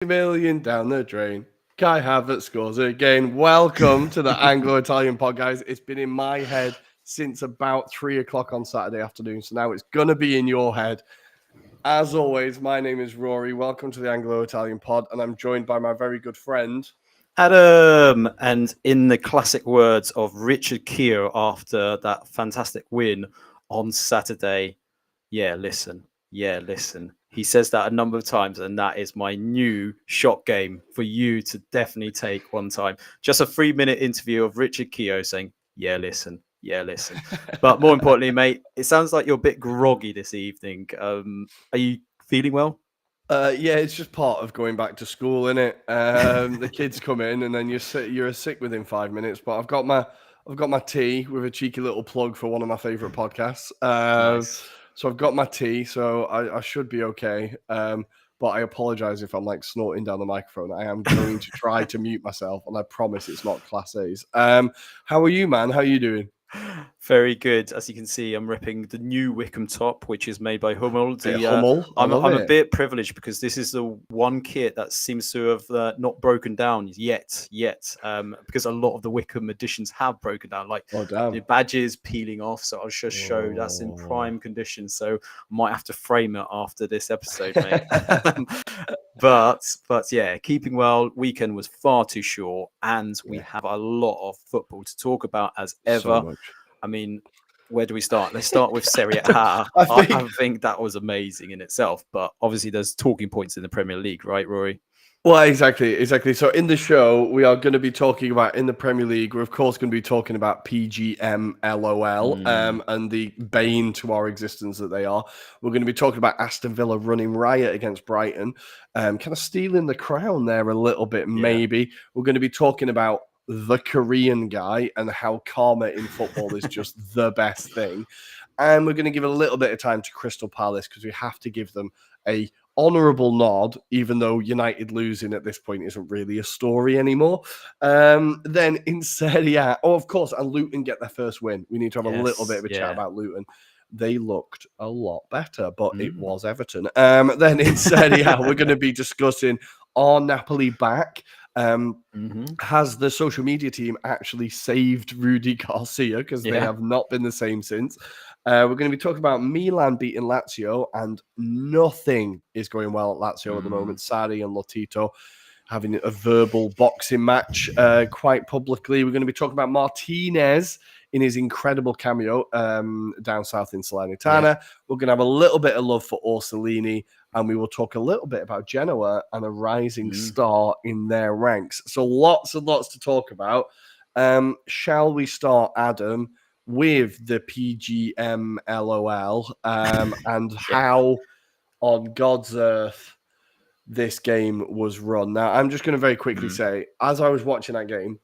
million down the drain. Kai Havertz scores again. Welcome to the Anglo-Italian pod, guys. It's been in my head since about 3 o'clock on Saturday afternoon, so now it's going to be in your head. As always, my name is Rory. Welcome to the Anglo-Italian pod, and I'm joined by my very good friend, Adam. And in the classic words of Richard Keogh after that fantastic win on Saturday, yeah, listen. He says that a number of times, and that is my new shot game for you to definitely take one time. Just a 3-minute interview of Richard Keogh saying, yeah, listen. But more importantly, mate, it sounds like you're a bit groggy this evening. Are you feeling well? Yeah, it's just part of going back to school, isn't it? The kids come in, and then you're sick within 5 minutes. But I've got my tea with a cheeky little plug for one of my favorite podcasts. Nice. So I've got my tea, so I should be okay. But I apologize if I'm like snorting down the microphone. I am going to try to mute myself, and I promise it's not class A's. How are you, man? How are you doing? Very good. As you can see, I'm ripping the new Wickham top, which is made by Hummel. Hummel. I'm a bit privileged because this is the one kit that seems to have not broken down yet. Because a lot of the Wickham editions have broken down, like the badges peeling off. So I'll just show that's in prime condition. So I might have to frame it after this episode, mate. But yeah, keeping well. Weekend was far too short, and we have a lot of football to talk about as ever. So I mean, where do we start? Let's start with Serie A. I think that was amazing in itself, but obviously there's talking points in the Premier League, right, Rory? Well, exactly. So in the show, we are going to be talking about in the Premier League. We're of course going to be talking about PGM, LOL, and the bane to our existence that they are. We're going to be talking about Aston Villa running riot against Brighton, kind of stealing the crown there a little bit, maybe. We're going to be talking about the Korean guy and how karma in football is just the best thing. And we're going to give a little bit of time to Crystal Palace because we have to give them a honourable nod, even though United losing at this point isn't really a story anymore. Then in Serie A, of course, and Luton get their first win. We need to have a little bit of a chat about Luton. They looked a lot better, but it was Everton. Then in Serie A, we're going to be discussing, are Napoli back? Has the social media team actually saved Rudy Garcia? Because they have not been the same since. We're going to be talking about Milan beating Lazio, and nothing is going well at Lazio at the moment. Sarri and Lotito having a verbal boxing match quite publicly. We're going to be talking about Martinez in his incredible cameo down south in Salernitana. We're going to have a little bit of love for Orsolini, and we will talk a little bit about Genoa and a rising star in their ranks. So lots and lots to talk about. Shall we start, Adam, with the PGM LOL and how on God's earth this game was run? Now, I'm just going to very quickly say, as I was watching that game,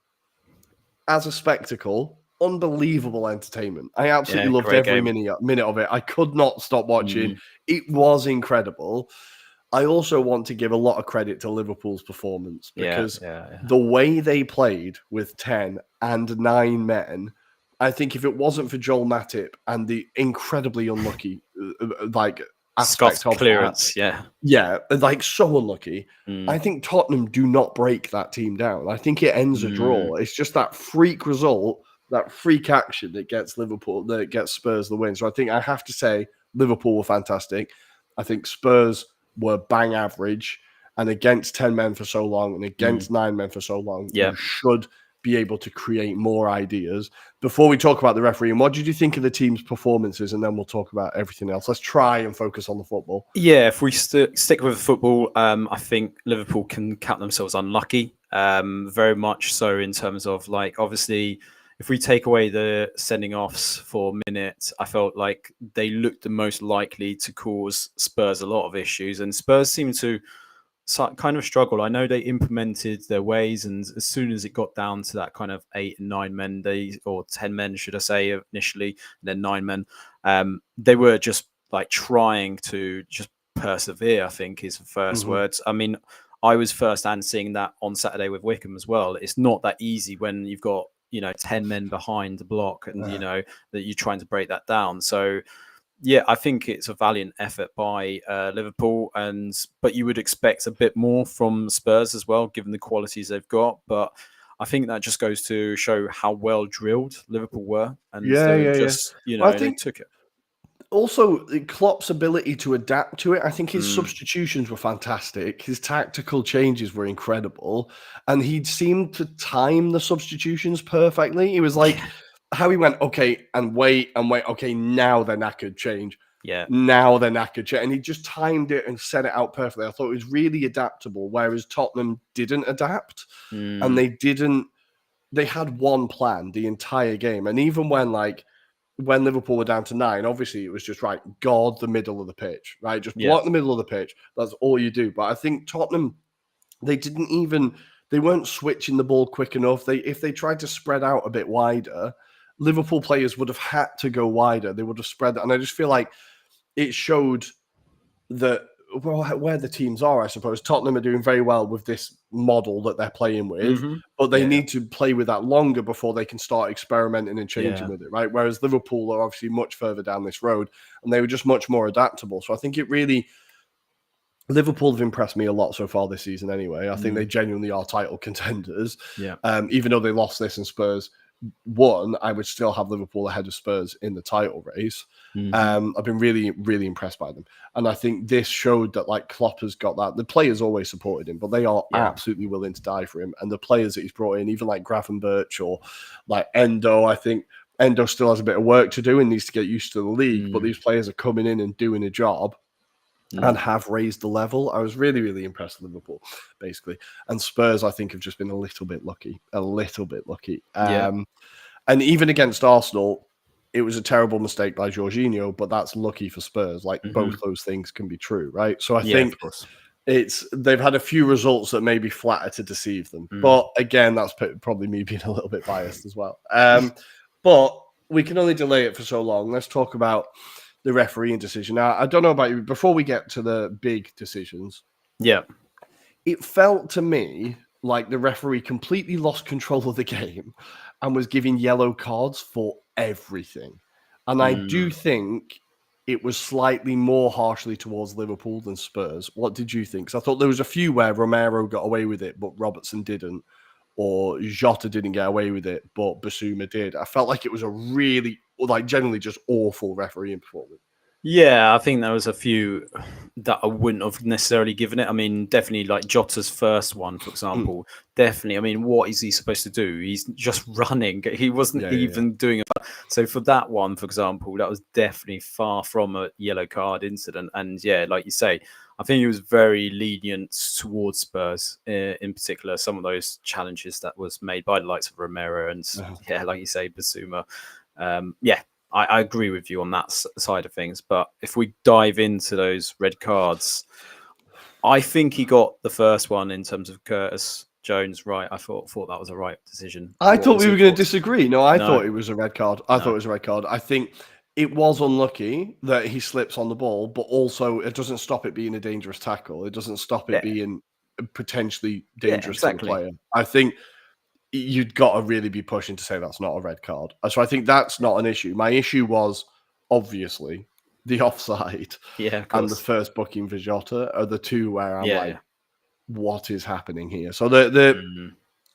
as a spectacle, unbelievable entertainment. I absolutely loved every minute of it. I could not stop watching. It was incredible. I also want to give a lot of credit to Liverpool's performance because the way they played with 10 and 9 men, I think if it wasn't for Joel Matip and the incredibly unlucky aspect of clearance, like so unlucky, I think Tottenham do not break that team down. I think it ends a draw. It's just that freak result, that freak action that gets Spurs the win. So I think I have to say Liverpool were fantastic. I think Spurs were bang average, and against 10 men for so long and against 9 men for so long, you should be able to create more ideas. Before we talk about the refereeing, what did you think of the team's performances? And then we'll talk about everything else. Let's try and focus on the football. Yeah, if we stick with football, I think Liverpool can count themselves unlucky, very much so in terms of, like, obviously, if we take away the sending offs for minutes, I felt like they looked the most likely to cause Spurs a lot of issues. And Spurs seem to kind of struggle. I know they implemented their ways, and as soon as it got down to that kind of 8 and 9 men, or 10 men, should I say, initially, and then 9 men, they were just like trying to just persevere, I think is the first words. I mean, I was firsthand seeing that on Saturday with Wickham as well. It's not that easy when you've got 10 men behind the block and that you're trying to break that down. So Yeah, I think it's a valiant effort by Liverpool, but you would expect a bit more from Spurs as well, given the qualities they've got. But I think that just goes to show how well drilled Liverpool were, and they were Yeah. just, Well, I they think took it. also Klopp's ability to adapt to it. I think his Mm, substitutions were fantastic. His tactical changes were incredible, and he seemed to time the substitutions perfectly. It was like how he went, okay, and wait. Okay, now they're knackered. Change. yeah, Now they're knackered. And he just timed it and set it out perfectly. I thought it was really adaptable, whereas Tottenham didn't adapt, and mm, they didn't. They had one plan the entire game, and even when Liverpool were down to 9, obviously it was just right, guard the middle of the pitch, right? Just yeah, block the middle of the pitch. That's all you do. But I think Tottenham, they weren't switching the ball quick enough. If they tried to spread out a bit wider, Liverpool players would have had to go wider. They would have spread, and I just feel like it showed that where the teams are, I suppose. Tottenham are doing very well with this model that they're playing with, but they yeah, need to play with that longer before they can start experimenting and changing yeah, with it, right? Whereas Liverpool are obviously much further down this road, and they were just much more adaptable. So I think Liverpool have impressed me a lot so far this season anyway. I think they genuinely are title contenders. yeah, Even though they lost this and Spurs won, I would still have Liverpool ahead of Spurs in the title race. I've been really, really impressed by them. And I think this showed that like Klopp has got that. The players always supported him, but they are yeah, absolutely willing to die for him. And the players that he's brought in, even like Gravenberch or like Endo, I think Endo still has a bit of work to do and needs to get used to the league. But these players are coming in and doing a job and have raised the level. I was really, really impressed with Liverpool, basically. And Spurs, I think, have just been a little bit lucky. yeah, And even against Arsenal, it was a terrible mistake by Jorginho, but that's lucky for Spurs. Like both those things can be true, right? So I yeah, think of course. they've had a few results that maybe flatter to deceive them. But again, that's probably me being a little bit biased as well. But we can only delay it for so long. Let's talk about the refereeing decision. Now, I don't know about you. Before we get to the big decisions, Yeah, it felt to me like the referee completely lost control of the game and was giving yellow cards for everything. And I do think it was slightly more harshly towards Liverpool than Spurs. What did you think? Because I thought there was a few where Romero got away with it, but Robertson didn't, or Jota didn't get away with it, but Basuma did. I felt like it was a really, like, generally just awful refereeing performance. yeah, I think there was a few that I wouldn't have necessarily given it. I mean, definitely like Jota's first one, for example. Definitely. I mean, what is he supposed to do? He's just running. He wasn't even doing it. So for that one, for example, that was definitely far from a yellow card incident. And yeah, like you say, I think he was very lenient towards Spurs, in particular. Some of those challenges that was made by the likes of Romero and yeah, like you say, Basuma. Yeah, I agree with you on that side of things. But if we dive into those red cards, I think he got the first one in terms of Curtis Jones right. I thought that was a right decision. I What thought was we your were going to thoughts? disagree. No, I No, thought it was a red card. I thought it was a red card. I think it was unlucky that he slips on the ball, but also it doesn't stop it being a dangerous tackle. It doesn't stop it yeah, being potentially yeah, dangerous to the exactly. player. I think you'd got to really be pushing to say that's not a red card. So I think that's not an issue. My issue was obviously the offside Yeah, of and the course. first booking for Jota are the two where I'm Yeah, like, yeah. what is happening here? So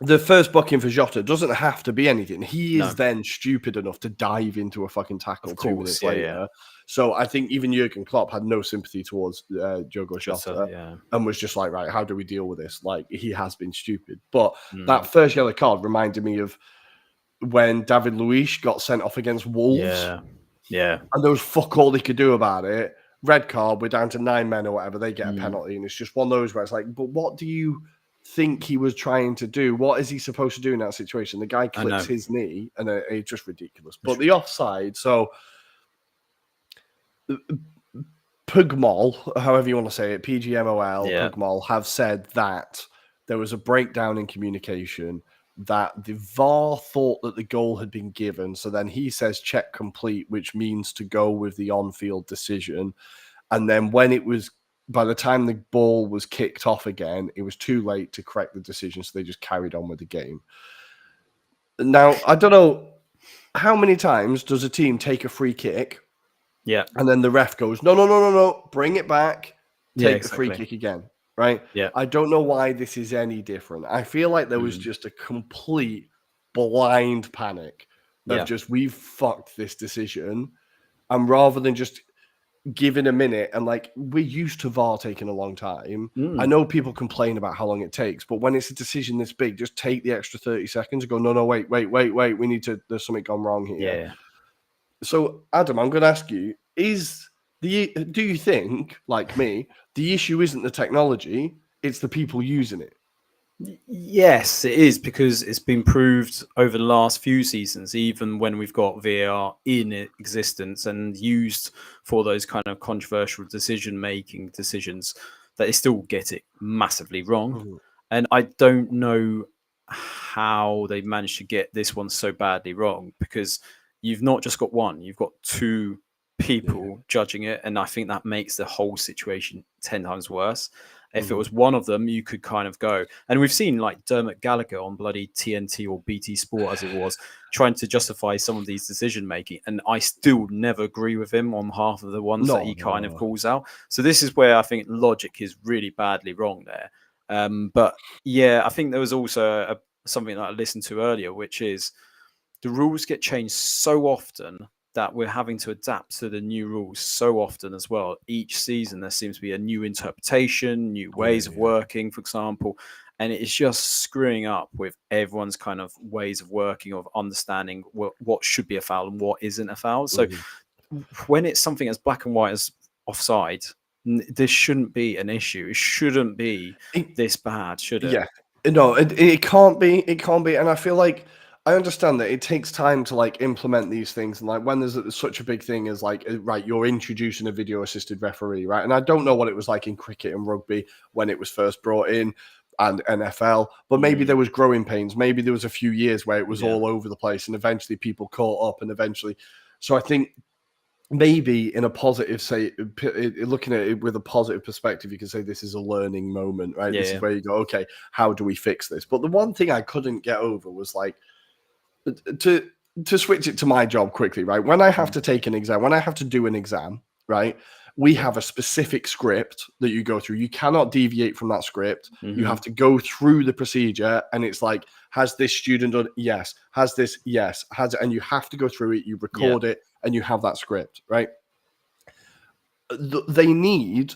the first booking for Jota doesn't have to be anything. He is No, then stupid enough to dive into a fucking tackle of 2 course. minutes Yeah, yeah. later. So I think even Jurgen Klopp had no sympathy towards Diogo Jota, Jota yeah. and was just like, right, how do we deal with this? Like, he has been stupid. But that Mm, first yellow card reminded me of when David Luiz got sent off against Wolves yeah, yeah. and there was fuck all they could do about it. Red card, we're down to 9 men or whatever, they get a penalty. And it's just one of those where it's like, but what do you think he was trying to do? What is he supposed to do in that situation? The guy I know. clips his knee and it's just ridiculous. But the offside, so Pugmol, however you want to say it, PGMOL, Yeah, Pugmol, have said that there was a breakdown in communication, that the VAR thought that the goal had been given. So then he says check complete, which means to go with the on-field decision. And then when it was, by the time the ball was kicked off again, it was too late to correct the decision. So they just carried on with the game. Now, I don't know how many times does a team take a free kick Yeah. And then the ref goes, no, bring it back, Yeah, take the free exactly. kick again, right? Yeah. I don't know why this is any different. I feel like there was just a complete blind panic of Yeah. just, we've fucked this decision. And rather than just giving a minute, and like, we're used to VAR taking a long time. I know people complain about how long it takes, but when it's a decision this big, just take the extra 30 seconds and go, no, wait. We need to, there's something gone wrong here. Yeah. So, Adam, I'm going to ask you: do you think, like me, the issue isn't the technology; it's the people using it? Yes, it is, because it's been proved over the last few seasons, even when we've got VAR in existence and used for those kind of controversial decisions, that they still get it massively wrong. Mhm. And I don't know how they managed to get this one so badly wrong, because you've not just got one, you've got two people judging it. And I think that makes the whole situation 10 times worse. If it was one of them, you could kind of go. And we've seen like Dermot Gallagher on bloody TNT or BT Sport, as it was, trying to justify some of these decision making. And I still never agree with him on half of the ones that he kind of calls out. So this is where I think logic is really badly wrong there. But yeah, I think there was also something that I listened to earlier, which is the rules get changed so often that we're having to adapt to the new rules so often as well. Each season, there seems to be a new interpretation, new ways of working, for example, and it's just screwing up with everyone's kind of ways of working, of understanding what should be a foul and what isn't a foul. So when it's something as black and white as offside, this shouldn't be an issue. It shouldn't be this bad, should it? Yeah, no, it can't be. It can't be. And I feel like I understand that it takes time to like implement these things, and like when there's such a big thing as like, right, you're introducing a video assisted referee, right? And I don't know what it was like in cricket and rugby when it was first brought in, and NFL, but maybe there was growing pains. Maybe there was a few years where it was all over the place, and eventually people caught up, and eventually. So I think maybe in a positive, say, looking at it with a positive perspective, you can say this is a learning moment, right? This is where you go, okay, how do we fix this? But the one thing I couldn't get over was like, to switch it to my job quickly, right? When I have to take an exam, when I have to do an exam, right? We have a specific script that you go through. You cannot deviate from that script. You have to go through the procedure, and it's like, has this student done? Yes. Has this? Yes. Has it? And you have to go through it. You record it, and you have that script, right? They need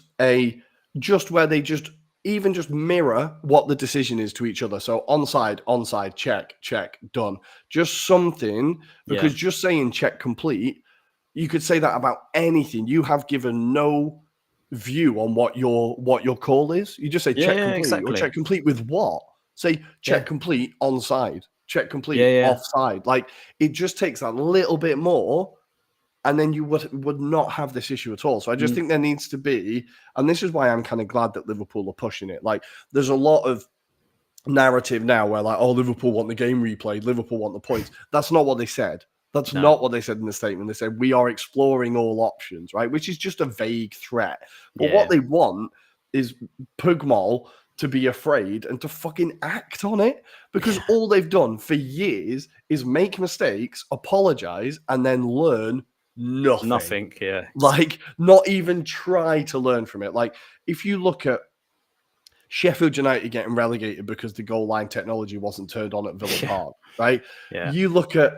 just where they just even just mirror what the decision is to each other. So onside, check, done. Just something, because just saying check complete, you could say that about anything. You have given no view on what your call is. You just say check complete. Exactly. Or check complete with what? Say check complete onside, check complete offside. Like, it just takes that little bit more, and then you would not have this issue at all. So I just think there needs to be, and this is why I'm kind of glad that Liverpool are pushing it. Like, there's a lot of narrative now where like, oh, Liverpool want the game replayed, Liverpool want the points. That's not what they said. That's not what they said in the statement. They said, we are exploring all options, right? Which is just a vague threat. But what they want is Pugmall to be afraid and to fucking act on it, because all they've done for years is make mistakes, apologize, and then learn nothing. Like, not even try to learn from it. Like, if you look at Sheffield United getting relegated because the goal line technology wasn't turned on at Villa Park, right? You look at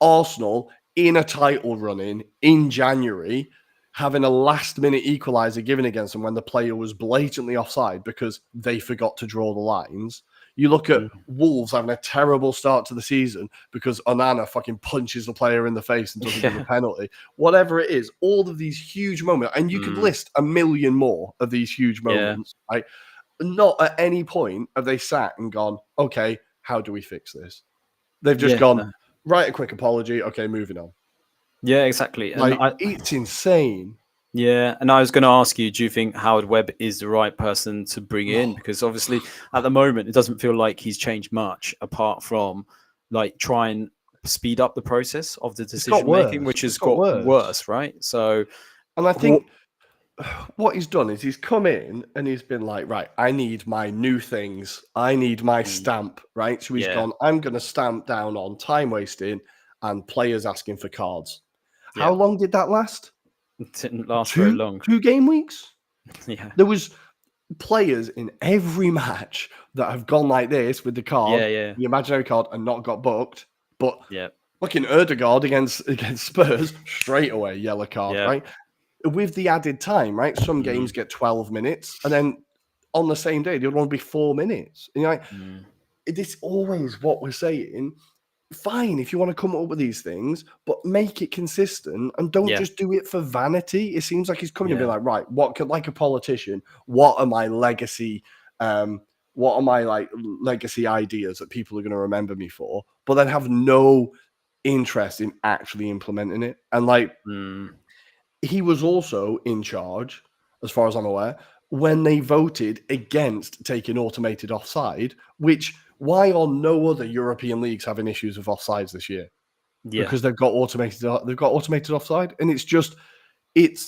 Arsenal in a title running in January, having a last-minute equaliser given against them when the player was blatantly offside because they forgot to draw the lines. You look at Wolves having a terrible start to the season because Onana fucking punches the player in the face and doesn't give a penalty. Whatever it is, all of these huge moments, and you could list a million more of these huge moments, right? Not at any point have they sat and gone, okay, how do we fix this? They've just gone, write a quick apology. Okay, moving on. Yeah, exactly. Like, it's insane. Yeah, and I was going to ask you, do you think Howard Webb is the right person to bring in? Because obviously, at the moment, it doesn't feel like he's changed much, apart from like try and speed up the process of the decision making, which has got worse, right? So, and I think what he's done is he's come in and he's been like, right, I need my new things. I need my stamp, right? So he's gone, I'm going to stamp down on time wasting and players asking for cards. How long did that last? It didn't last very long. 2 game weeks. Yeah. There was players in every match that have gone like this with the card, Yeah. the imaginary card, and not got booked. But Yeah. fucking Erdegaard against Spurs, straight away yellow card, Yeah. right? With the added time, right? Some games get 12 minutes, and then on the same day, the other one will be 4 minutes. And you're like, it's always what we're saying. Fine, if you want to come up with these things, but make it consistent and don't just do it for vanity. It seems like he's coming and being like, right, what could, like a politician, what are my legacy legacy ideas that people are going to remember me for, but then have no interest in actually implementing it. And like he was also in charge, as far as I'm aware, when they voted against taking automated offside, which why are no other European leagues having issues with offsides this year? Yeah. Because they've got automated offside, and it's just it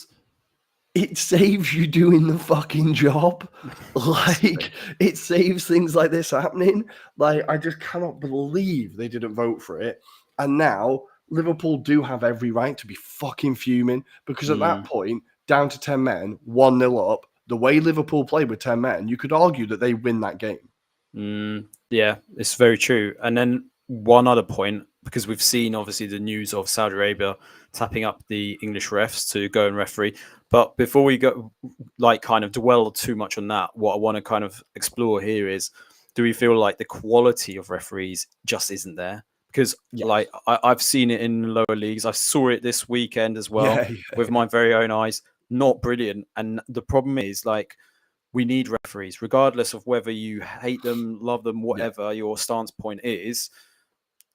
saves you doing the fucking job. Like it saves things like this happening. Like I just cannot believe they didn't vote for it. And now Liverpool do have every right to be fucking fuming because at that point, down to 10 men, 1-0 up, the way Liverpool played with 10 men, you could argue that they win that game. Yeah, it's very true. And then one other point, because we've seen obviously the news of Saudi Arabia tapping up the English refs to go and referee. But before we go, like, kind of dwell too much on that, what I want to kind of explore here is, do we feel like the quality of referees just isn't there? Because like I've seen it in lower leagues. I saw it this weekend as well with my very own eyes. Not brilliant. And the problem is, like, we need referees, regardless of whether you hate them, love them, whatever your stance point is.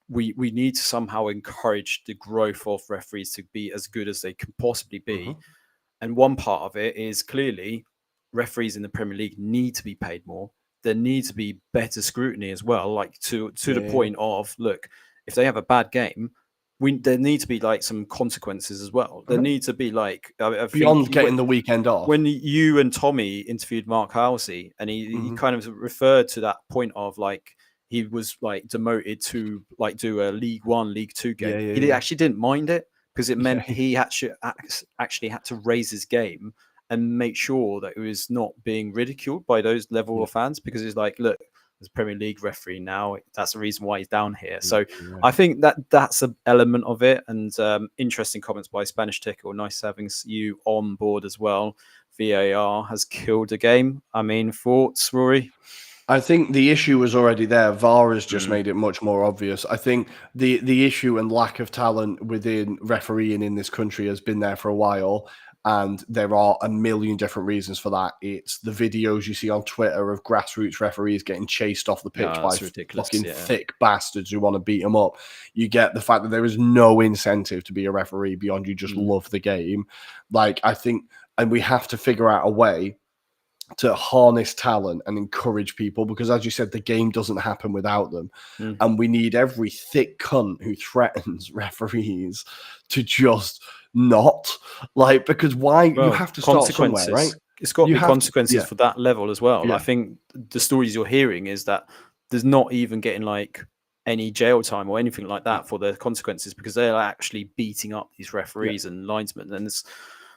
We need to somehow encourage the growth of referees to be as good as they can possibly be. And one part of it is clearly referees in the Premier League need to be paid more. There needs to be better scrutiny as well, like to the point of, look, if they have a bad game, there need to be like some consequences as well. There need to be like beyond getting the weekend off. When you and Tommy interviewed Mark Halsey, and he kind of referred to that point of like he was like demoted to like do a League One, League Two game. He actually didn't mind it because it meant he actually had to raise his game and make sure that it was not being ridiculed by those level of fans, because it's like, look, as a Premier League referee now, that's the reason why he's down here. So I think that's an element of it. And interesting comments by Spanish Tickle. Nice having you on board as well. VAR has killed the game. I mean, thoughts, Rory? I think the issue was already there. VAR has just made it much more obvious. I think the issue and lack of talent within refereeing in this country has been there for a while. And there are a million different reasons for that. It's the videos you see on Twitter of grassroots referees getting chased off the pitch by fucking thick bastards who want to beat them up. You get the fact that there is no incentive to be a referee beyond you just love the game. Like, I think, and we have to figure out a way to harness talent and encourage people, because as you said, the game doesn't happen without them. And we need every thick cunt who threatens referees to just not, like, because you have to start somewhere, right? It's got to be consequences for that level as well. I think the stories you're hearing is that there's not even getting like any jail time or anything like that for the consequences, because they're actually beating up these referees and linesmen, and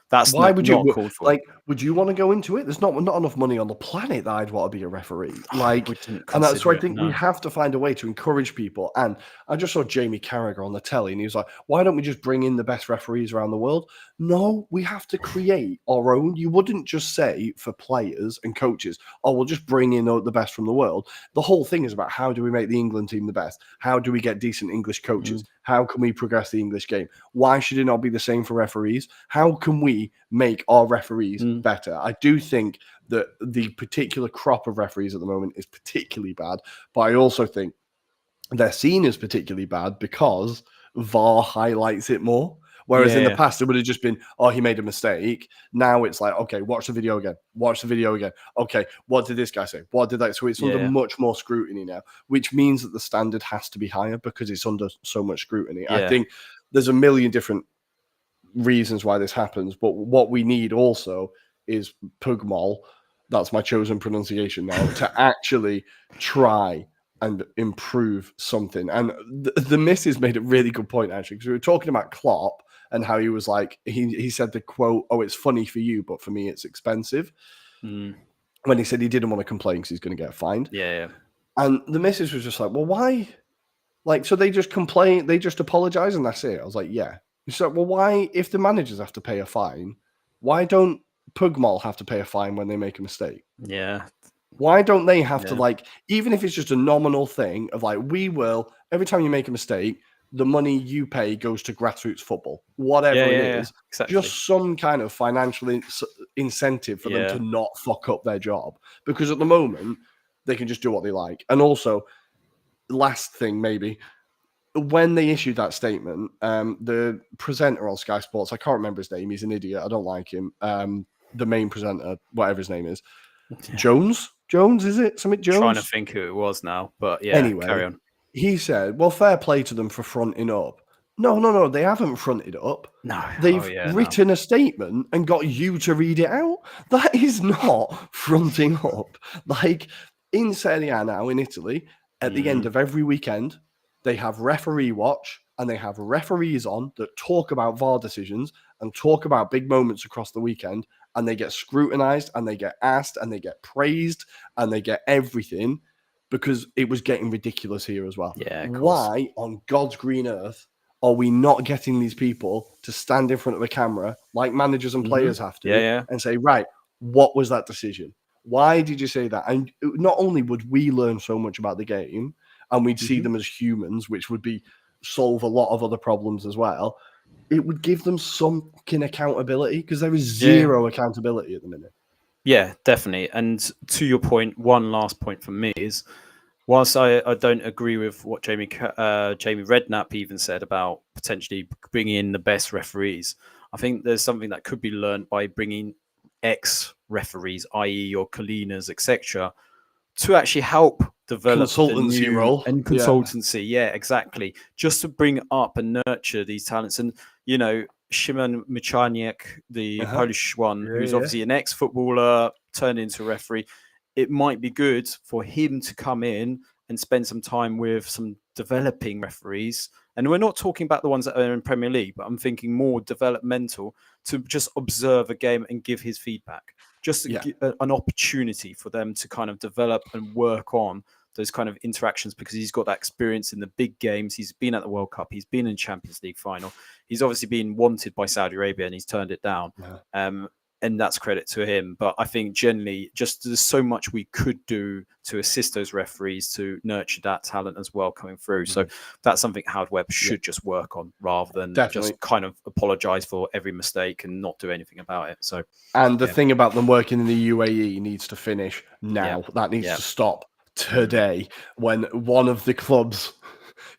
that's why would you not called for. Like, would you want to go into it? There's not enough money on the planet that I'd want to be a referee. Like, and that's why I think we have to find a way to encourage people. And I just saw Jamie Carragher on the telly, and he was like, "Why don't we just bring in the best referees around the world?" No, we have to create our own. You wouldn't just say for players and coaches, "Oh, we'll just bring in the best from the world." The whole thing is about how do we make the England team the best? How do we get decent English coaches? How can we progress the English game? Why should it not be the same for referees? How can we make our referees better? I do think that the particular crop of referees at the moment is particularly bad, but I also think they're seen as particularly bad because VAR highlights it more. Whereas in the past, it would have just been, oh, he made a mistake. Now it's like, okay, watch the video again. Watch the video again. Okay, what did this guy say? What did that? So it's under much more scrutiny now, which means that the standard has to be higher because it's under so much scrutiny. I think there's a million different reasons why this happens, but what we need also is Pugmol, that's my chosen pronunciation now, to actually try and improve something. And the missus made a really good point, actually, because we were talking about Klopp and how he was like, he said the quote, "Oh, it's funny for you, but for me, it's expensive." When he said he didn't want to complain because he's going to get fined. Yeah. And the missus was just like, well, why? Like, so they just complain, they just apologize and that's it. I was like, yeah. She's like, well, why, if the managers have to pay a fine, why don't Pugmall have to pay a fine when they make a mistake? Yeah. Why don't they have to, like, even if it's just a nominal thing of like, we will, every time you make a mistake, the money you pay goes to grassroots football, whatever it is, exactly. just some kind of financial incentive for them to not fuck up their job. Because at the moment, they can just do what they like. And also, last thing, maybe, when they issued that statement, the presenter on Sky Sports, I can't remember his name, he's an idiot, I don't like him. The main presenter, whatever his name is, Jones, is it? Something Jones? Trying to think who it was now, but yeah, anyway, carry on. He said, well, fair play to them for fronting up. No, they haven't fronted up. No. They've written a statement and got you to read it out. That is not fronting up. Like, in Serie A now in Italy, at the end of every weekend, they have referee watch and they have referees on that talk about VAR decisions and talk about big moments across the weekend, and they get scrutinized and they get asked and they get praised and they get everything, because it was getting ridiculous here as well. Yeah, why on God's green earth are we not getting these people to stand in front of a camera like managers and players have to and say, right, what was that decision? Why did you say that? And not only would we learn so much about the game and we'd see them as humans, which would be solve a lot of other problems as well, it would give them some fucking accountability, because there is zero accountability at the minute. Yeah, definitely. And to your point, one last point from me is, whilst I don't agree with what Jamie Redknapp even said about potentially bringing in the best referees, I think there's something that could be learned by bringing ex-referees, i.e. your Colinas, etc., to actually help develop consultancy role and consultancy. Yeah, exactly. Just to bring up and nurture these talents. And, you know, Szymon Michalniak, the Polish one, who's obviously an ex-footballer turned into a referee, it might be good for him to come in and spend some time with some developing referees. And we're not talking about the ones that are in Premier League, but I'm thinking more developmental, to just observe a game and give his feedback. Just an opportunity for them to kind of develop and work on those kind of interactions, because he's got that experience in the big games. He's been at the World Cup. He's been in Champions League final. He's obviously been wanted by Saudi Arabia and he's turned it down. And that's credit to him. But I think generally, just there's so much we could do to assist those referees to nurture that talent as well coming through. So that's something Howard Webb should just work on, rather than just kind of apologize for every mistake and not do anything about it. So, and the thing about them working in the UAE needs to finish now. That needs to stop today, when one of the clubs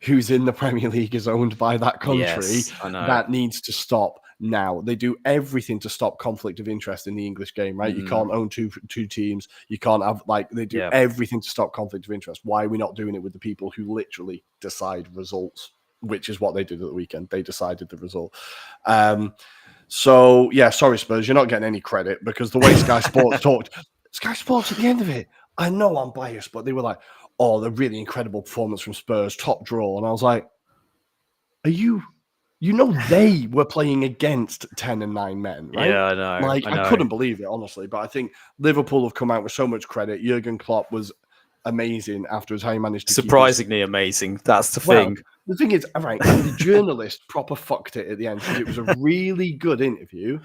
who's in the Premier League is owned by that country. That needs to stop now. They do everything to stop conflict of interest in the English game, right? You can't own two teams. You can't have, like, they do everything to stop conflict of interest. Why are we not doing it with the people who literally decide results, which is what they did at the weekend? They decided the result. So, yeah, sorry, Spurs, you're not getting any credit, because the way Sky Sports talked, Sky Sports at the end of it, I know I'm biased, but they were like, oh, the really incredible performance from Spurs, top draw. And I was like, are you... You know, they were playing against 10 and 9 men, right? Yeah, I know. Like, I couldn't believe it, honestly. But I think Liverpool have come out with so much credit. Jurgen Klopp was amazing afterwards, how he managed to surprisingly amazing. That's the thing. The thing is, right, the journalist proper fucked it at the end, because it was a really good interview.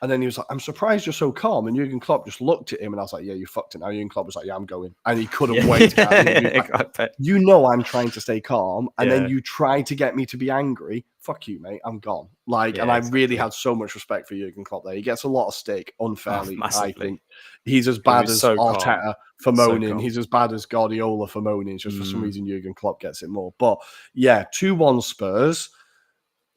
And then he was like, I'm surprised you're so calm. And Jurgen Klopp just looked at him and I was like, yeah, you fucked it now. Jurgen Klopp was like, yeah, I'm going. And he couldn't wait to get out of the like, you know, I'm trying to stay calm. And then you try to get me to be angry. Fuck you, mate. I'm gone. Like, and I really had so much respect for Jurgen Klopp there. He gets a lot of stick unfairly, I think. He's as bad as Arteta for moaning. He's as bad as Guardiola for moaning. It's just for some reason Jurgen Klopp gets it more. But yeah, 2-1 Spurs.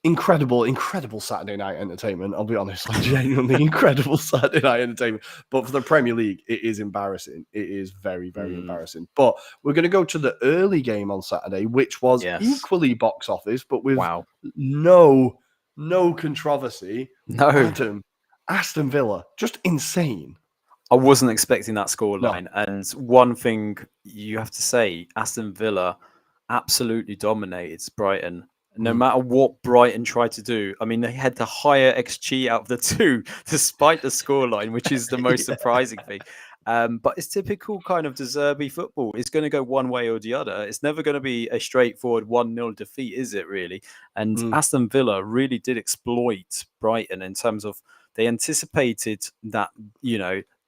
Incredible Saturday night entertainment. I'll be honest, like, genuinely incredible Saturday night entertainment. But for the Premier League, it is embarrassing. It is very, very embarrassing. But we're going to go to the early game on Saturday, which was equally box office, but with no controversy. No, Aston Villa, just insane. I wasn't expecting that scoreline. No. And one thing you have to say, Aston Villa absolutely dominated Brighton. No matter what Brighton tried to do, I mean, they had the higher XG out of the two, despite the scoreline, which is the most surprising thing. But it's typical kind of De Zerbi football. It's going to go one way or the other. It's never going to be a straightforward 1-0 defeat, is it really? And Aston Villa really did exploit Brighton in terms of they anticipated that,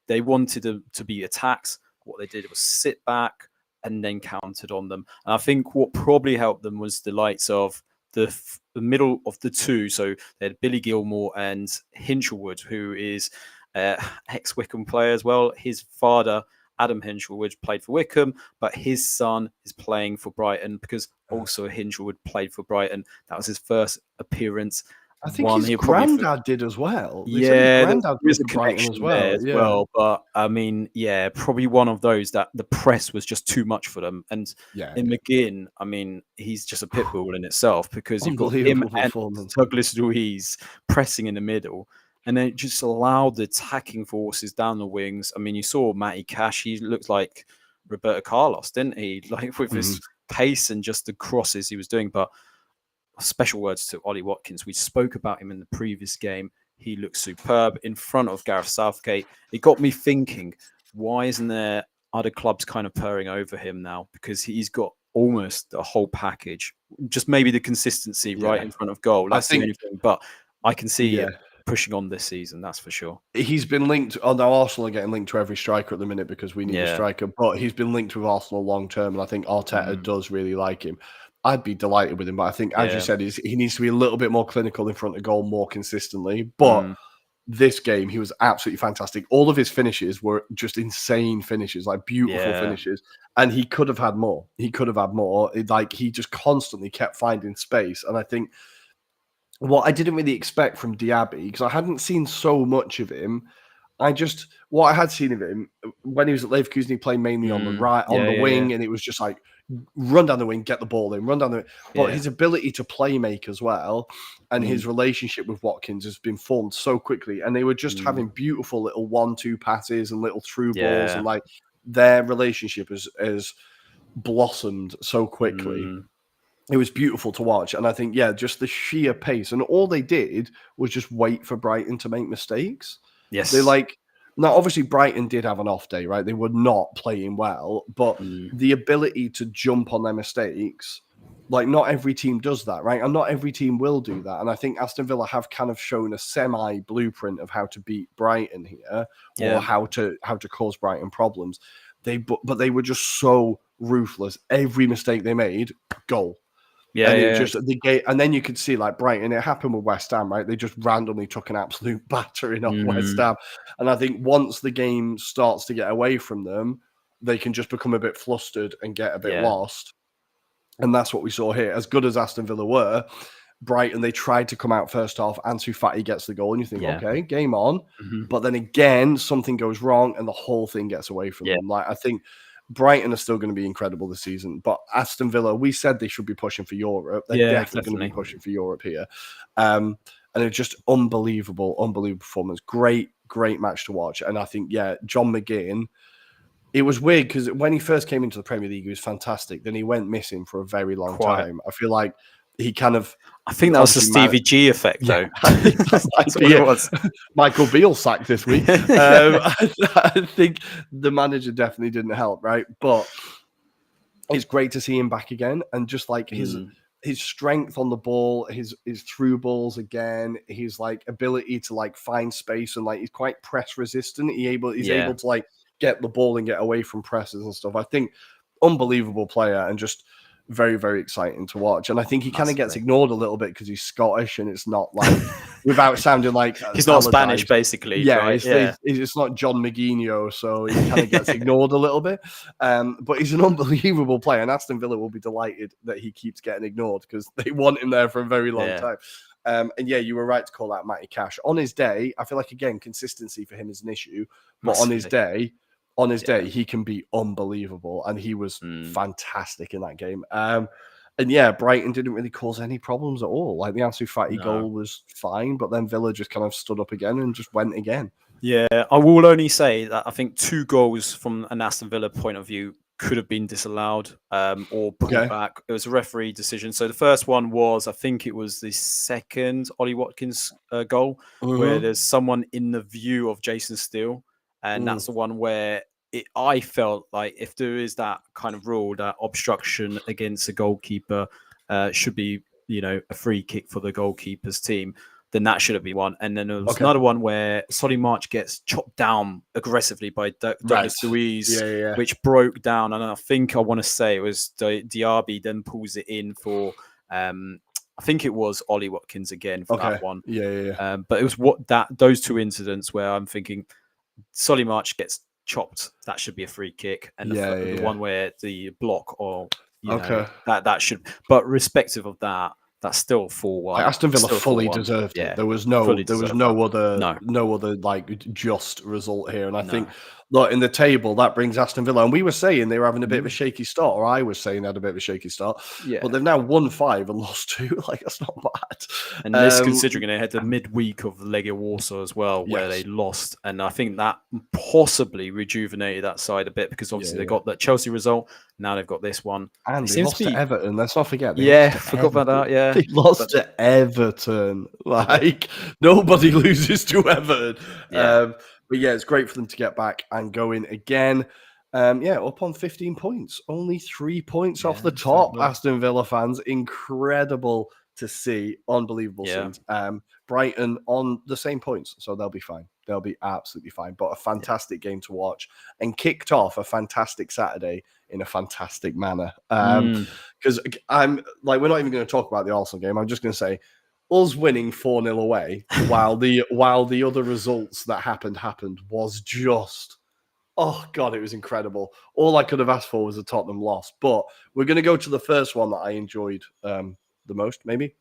they wanted them to be attacks. What they did was sit back and then counted on them. And I think what probably helped them was the likes of the middle of the two. So they had Billy Gilmore and Hinchelwood, who is ex-Wycombe player as well. His father, Adam Hinchelwood, played for Wycombe, but his son is playing for Brighton because also Hinchelwood played for Brighton. That was his first appearance. I think his granddad did as well. They said his granddad was Brighton as well. But I mean, probably one of those that the press was just too much for them. And in McGinn, I mean, he's just a pit bull in itself because you've got him and Douglas Luiz pressing in the middle. And then it just allowed the attacking forces down the wings. I mean, you saw Matty Cash. He looked like Roberto Carlos, didn't he? Like with his pace and just the crosses he was doing. But special words to Ollie Watkins. We spoke about him in the previous game. He looks superb in front of Gareth Southgate. It got me thinking, why isn't there other clubs kind of purring over him now? Because he's got almost a whole package. Just maybe the consistency right in front of goal. That's the only thing. But I can see it pushing on this season, that's for sure. He's been linked, although Arsenal are getting linked to every striker at the minute because we need a striker, but he's been linked with Arsenal long term, and I think Arteta does really like him. I'd be delighted with him, but I think, as you said, he needs to be a little bit more clinical in front of goal more consistently. But this game, he was absolutely fantastic. All of his finishes were just insane finishes, like beautiful finishes. And he could have had more. He just constantly kept finding space. And I think what I didn't really expect from Diaby, because I hadn't seen so much of him, what I had seen of him when he was at Leverkusen, he played mainly on the right, on the wing, and it was just like, run down the wing, get the ball in, run down the wing. But his ability to play make as well, and his relationship with Watkins has been formed so quickly. And they were just having beautiful little 1-2 passes and little through balls, and like their relationship has blossomed so quickly. It was beautiful to watch. And I think, just the sheer pace. And all they did was just wait for Brighton to make mistakes. Yes. Now, obviously, Brighton did have an off day, right? They were not playing well, but the ability to jump on their mistakes, like not every team does that, right? And not every team will do that. And I think Aston Villa have kind of shown a semi blueprint of how to beat Brighton here, or how to cause Brighton problems. But they were just so ruthless. Every mistake they made, goal. And then you could see like Brighton, it happened with West Ham, right? They just randomly took an absolute battering off West Ham. And I think once the game starts to get away from them, they can just become a bit flustered and get a bit lost. And that's what we saw here. As good as Aston Villa were, Brighton, they tried to come out first half. Ansu Fati gets the goal, and you think, okay, game on. But then again, something goes wrong, and the whole thing gets away from them. Like, I think Brighton are still going to be incredible this season, but Aston Villa, we said they should be pushing for Europe. They're definitely going to be pushing for Europe here. And it's just unbelievable performance. Great match to watch. And I think, John McGinn, it was weird because when he first came into the Premier League, he was fantastic. Then he went missing for a very long time. I feel like he kind of... I think that was the Stevie G effect, though. That's what it was. Michael Beale sacked this week. I think the manager definitely didn't help, right? But it's great to see him back again, and just like his strength on the ball, his through balls again, his like ability to like find space, and like he's quite press resistant. He's able to like get the ball and get away from presses and stuff. I think unbelievable player, and just very, very exciting to watch. And I think he kind of gets ignored a little bit because he's Scottish, and it's not like, without sounding like he's not Spanish, basically. It's not John McGuinnio, so he kind of gets ignored a little bit. But he's an unbelievable player, and Aston Villa will be delighted that he keeps getting ignored because they want him there for a very long time. And you were right to call out Matty Cash. On his day, I feel like, again, consistency for him is an issue, but on his day, he can be unbelievable, and he was fantastic in that game. And Brighton didn't really cause any problems at all. Like the Ansu Fati goal was fine, but then Villa just kind of stood up again and just went again. Yeah, I will only say that I think 2 goals from an Aston Villa point of view could have been disallowed or pulled Okay. back. It was a referee decision. So the first one was, I think it was the second Ollie Watkins goal, where Mm-hmm. there's someone in the view of Jason Steele, and that's the one where I felt like if there is that kind of rule that obstruction against a goalkeeper should be, a free kick for the goalkeeper's team, then that should have been one. And then there was Okay. another one where Solly March gets chopped down aggressively by Douglas Luiz, which broke down. And I want to say it was Diaby then pulls it in for, I think it was Ollie Watkins again for that one. Yeah. But it was those 2 incidents where I'm thinking Solly March gets chopped. That should be a free kick. And the one where the block or, that should, but respective of that, that's still 4-1. Aston Villa fully deserved it. There was no other like just result here. And I think, look, in the table, that brings Aston Villa. And we were saying they were having a bit of a shaky start, or I was saying they had a bit of a shaky start. Yeah. But they've now won 5 and lost 2. Like, that's not bad. And this considering they had the midweek of Legia Warsaw as well, where they lost. And I think that possibly rejuvenated that side a bit because obviously they got that Chelsea result. Now they've got this one. And they lost to Everton. Let's not forget. Forgot about that. Yeah. They lost to Everton. Like, nobody loses to Everton. Yeah. But yeah, it's great for them to get back and go in again. Up on 15 points. Only 3 points off the top, Aston Villa fans. Incredible to see. Unbelievable scenes. Brighton on the same points, so they'll be fine. They'll be absolutely fine. But a fantastic game to watch and kicked off a fantastic Saturday in a fantastic manner. Because I'm like, we're not even going to talk about the Arsenal game. I'm just going to say, us winning 4-0 away while the other results that happened was just, oh God, it was incredible. All I could have asked for was a Tottenham loss. But we're going to go to the first one that I enjoyed the most, maybe.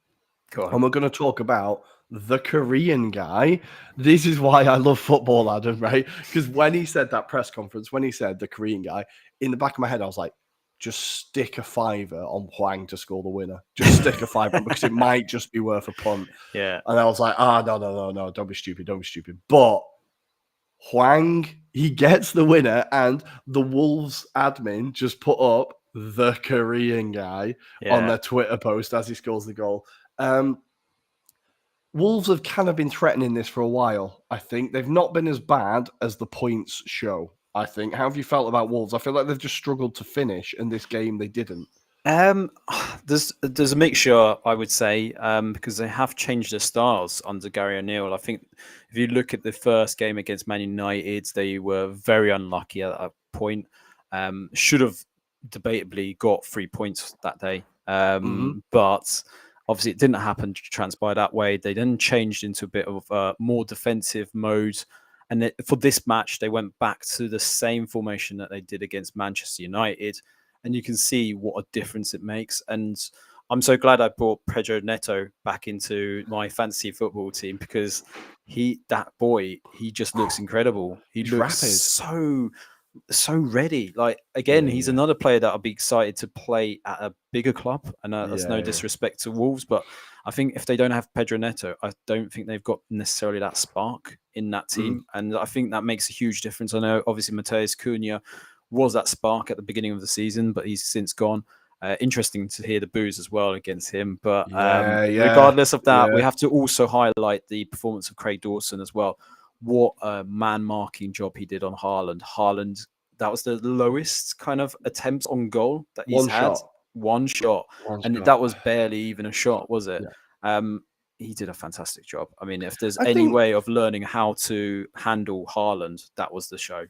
And we're going to talk about the Korean guy. This is why I love football, Adam, right? Because when he said that press conference, when he said the Korean guy, in the back of my head, I was like, just stick a $5 on Hwang to score the winner. Just stick a $5 because it might just be worth a punt. Yeah. And I was like, no, don't be stupid. But Hwang, he gets the winner, and the Wolves admin just put up the Korean guy on their Twitter post as he scores the goal. Wolves have kind of been threatening this for a while, I think. They've not been as bad as the points show, I think. How have you felt about Wolves? I feel like they've just struggled to finish, and this game they didn't. There's a mixture, I would say, because they have changed their styles under Gary O'Neill. I think if you look at the first game against Man United, they were very unlucky at that point. Should have debatably got 3 points that day. But obviously it didn't happen to transpire that way. They then changed into a bit of a more defensive mode. And for this match, they went back to the same formation that they did against Manchester United. And you can see what a difference it makes. And I'm so glad I brought Pedro Neto back into my fantasy football team because he just looks incredible. He looks rapid. So ready. Like, again, he's another player that I'll be excited to play at a bigger club. And that's no disrespect to Wolves, but I think if they don't have Pedro Neto, I don't think they've got necessarily that spark in that team. And I think that makes a huge difference. I know, obviously, Matheus Cunha was that spark at the beginning of the season, but he's since gone. Interesting to hear the boos as well against him. But regardless of that, we have to also highlight the performance of Craig Dawson as well. What a man-marking job he did on Haaland. Haaland, that was the lowest kind of attempts on goal that he's had. One shot. That was barely even a shot, was it? Yeah. He did a fantastic job. I mean, if there's any way of learning how to handle Haaland, that was the show.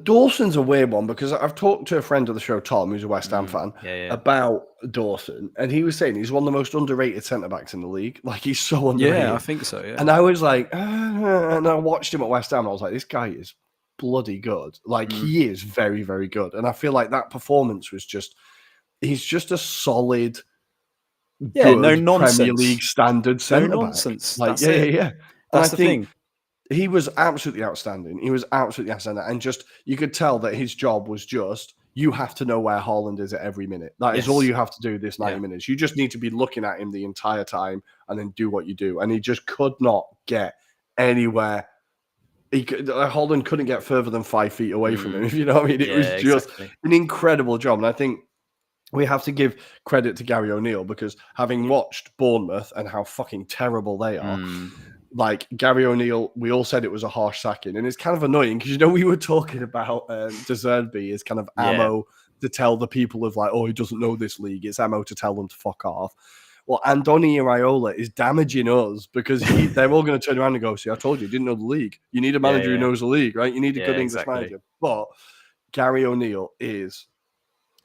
Dawson's a weird one because I've talked to a friend of the show, Tom, who's a West Ham fan, about Dawson, and he was saying he's one of the most underrated centre-backs in the league. Like, he's so underrated. Yeah, I think so, yeah. And I was like, and I watched him at West Ham, and I was like, this guy is bloody good. Like, he is very, very good. And I feel like that performance was just, he's just a solid, good no nonsense. Premier League standard centre-back. No nonsense. Like, yeah. That's the thing. He was absolutely outstanding. And just, you could tell that his job was just, you have to know where Haaland is at every minute. That is all you have to do this 90 minutes. You just need to be looking at him the entire time and then do what you do. And he just could not get anywhere Holland couldn't get further than 5 feet away from him. If you know what I mean, it was just exactly. an incredible job, and I think we have to give credit to Gary O'Neill because having watched Bournemouth and how fucking terrible they are, like Gary O'Neill, we all said it was a harsh sacking, and it's kind of annoying because we were talking about De Zerbi as kind of ammo to tell the people of like, oh, he doesn't know this league. It's ammo to tell them to fuck off. Well, Andoni Iraola is damaging us because they're all going to turn around and go, see, I told you didn't know the league. You need a manager who knows the league, right? You need a good English manager. But Gary O'Neill is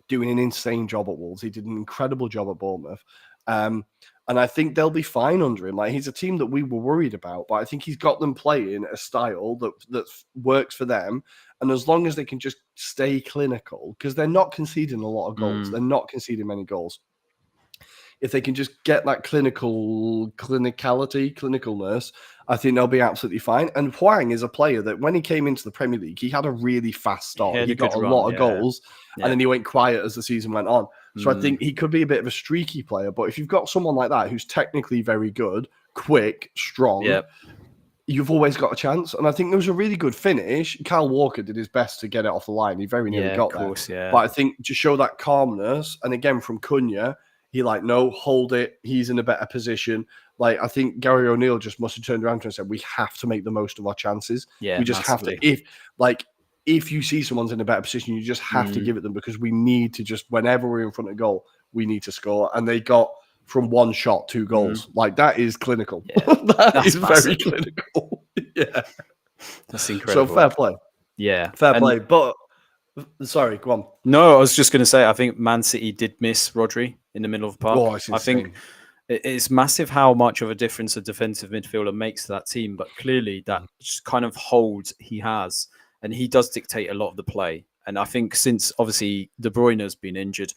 doing an insane job at Wolves. He did an incredible job at Bournemouth. And I think they'll be fine under him. Like, he's a team that we were worried about, but I think he's got them playing a style that works for them. And as long as they can just stay clinical, because they're not conceding a lot of goals. They're not conceding many goals. If they can just get that clinicalness, I think they'll be absolutely fine. And Hwang is a player that when he came into the Premier League, he had a really fast start. He got a lot of goals, and then he went quiet as the season went on. So I think he could be a bit of a streaky player. But if you've got someone like that who's technically very good, quick, strong, you've always got a chance. And I think there was a really good finish. Kyle Walker did his best to get it off the line. He very nearly got there. But I think to show that calmness, and again from Cunha, he no, hold it. He's in a better position. Like, I think Gary O'Neill just must have turned around to him and said, we have to make the most of our chances. We just have to. If you see someone's in a better position, you just have to give it them because we need to just, whenever we're in front of goal, we need to score. And they got from one shot, 2 goals. Like, that is clinical. That is very clinical. That's incredible. So fair play. Fair play. But sorry, go on. No, I was just going to say, I think Man City did miss Rodri in the middle of the park. Oh, I think it's massive how much of a difference a defensive midfielder makes to that team, but clearly that just kind of hold he has, and he does dictate a lot of the play. And I think since obviously De Bruyne has been injured,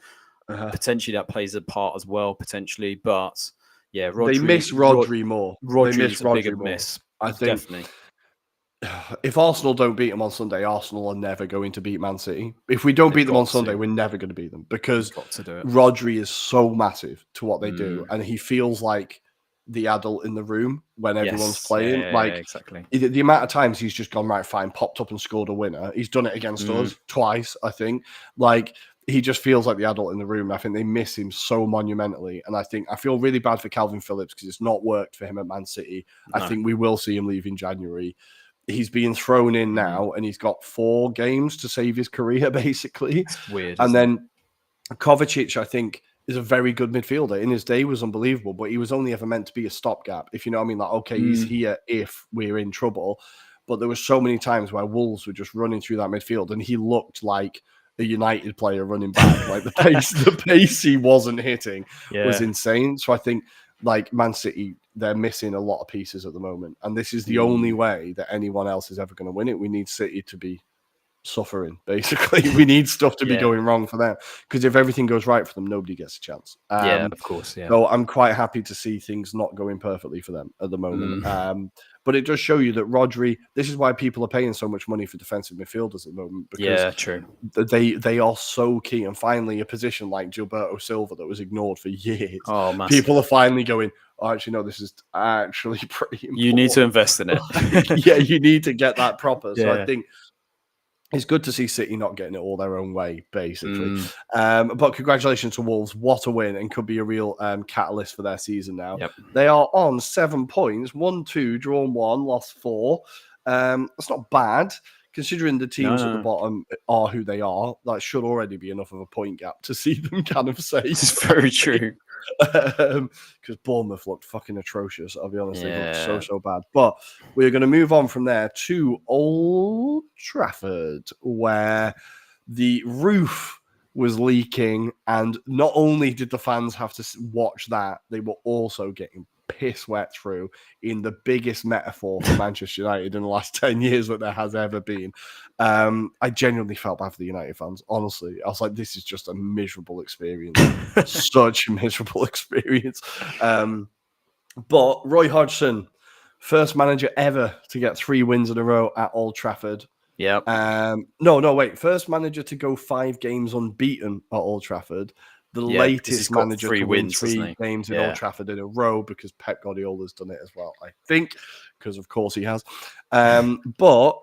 potentially that plays a part as well, potentially. But yeah, Rodri, they miss Rodri more. Rodri is a bigger miss. I think definitely. If Arsenal don't beat them on Sunday, Arsenal are never going to beat Man City. If we don't beat them on Sunday, we're never going to beat them because Rodri is so massive to what they do, and he feels like the adult in the room when everyone's playing. Exactly. The amount of times he's just gone, right, fine, popped up and scored a winner. He's done it against us twice, I think. Like, he just feels like the adult in the room. I think they miss him so monumentally. And I feel really bad for Calvin Phillips because it's not worked for him at Man City. No. I think we will see him leave in January. He's being thrown in now, and he's got 4 games to save his career, basically. It's weird. And then Kovacic, I think, is a very good midfielder. In his day, was unbelievable, but he was only ever meant to be a stopgap. If you know what I mean, like, okay, he's here if we're in trouble. But there were so many times where Wolves were just running through that midfield, and he looked like a United player running back. Like the pace he wasn't hitting was insane. So I think, like, Man City, they're missing a lot of pieces at the moment. And this is the only way that anyone else is ever going to win it. We need City to be suffering, basically. We need stuff to be going wrong for them. Because if everything goes right for them, nobody gets a chance. Of course. So I'm quite happy to see things not going perfectly for them at the moment. But it does show you that Rodri, this is why people are paying so much money for defensive midfielders at the moment. Because true. They are so key. And finally, a position like Gilberto Silva that was ignored for years. Oh, massive. People are finally going, oh, actually, no, this is actually pretty important. You need to invest in it. You need to get that proper. So I think it's good to see City not getting it all their own way, basically. But congratulations to Wolves. What a win, and could be a real catalyst for their season now. They are on 7 points, 1-2, drawn 1, lost 4. That's not bad, considering the teams at the bottom are who they are. That should already be enough of a point gap to see them kind of say. It's very true. Because Bournemouth looked fucking atrocious. I'll be honest, they looked so bad. But we're going to move on from there to Old Trafford, where the roof was leaking, and not only did the fans have to watch that, they were also getting piss wet through in the biggest metaphor for Manchester United in the last 10 years that there has ever been. I genuinely felt bad for the United fans. Honestly, I was like, this is just a miserable experience. Such a miserable experience. But Roy Hodgson, first manager ever to get 3 wins in a row at Old Trafford. Yep. No, wait. First manager to go 5 games unbeaten at Old Trafford. the Yeah, because he's latest got manager 3 to win wins, 3 hasn't he? games in Yeah. Old Trafford in a row, because Pep Guardiola's done it as well, I think, because of course he has. But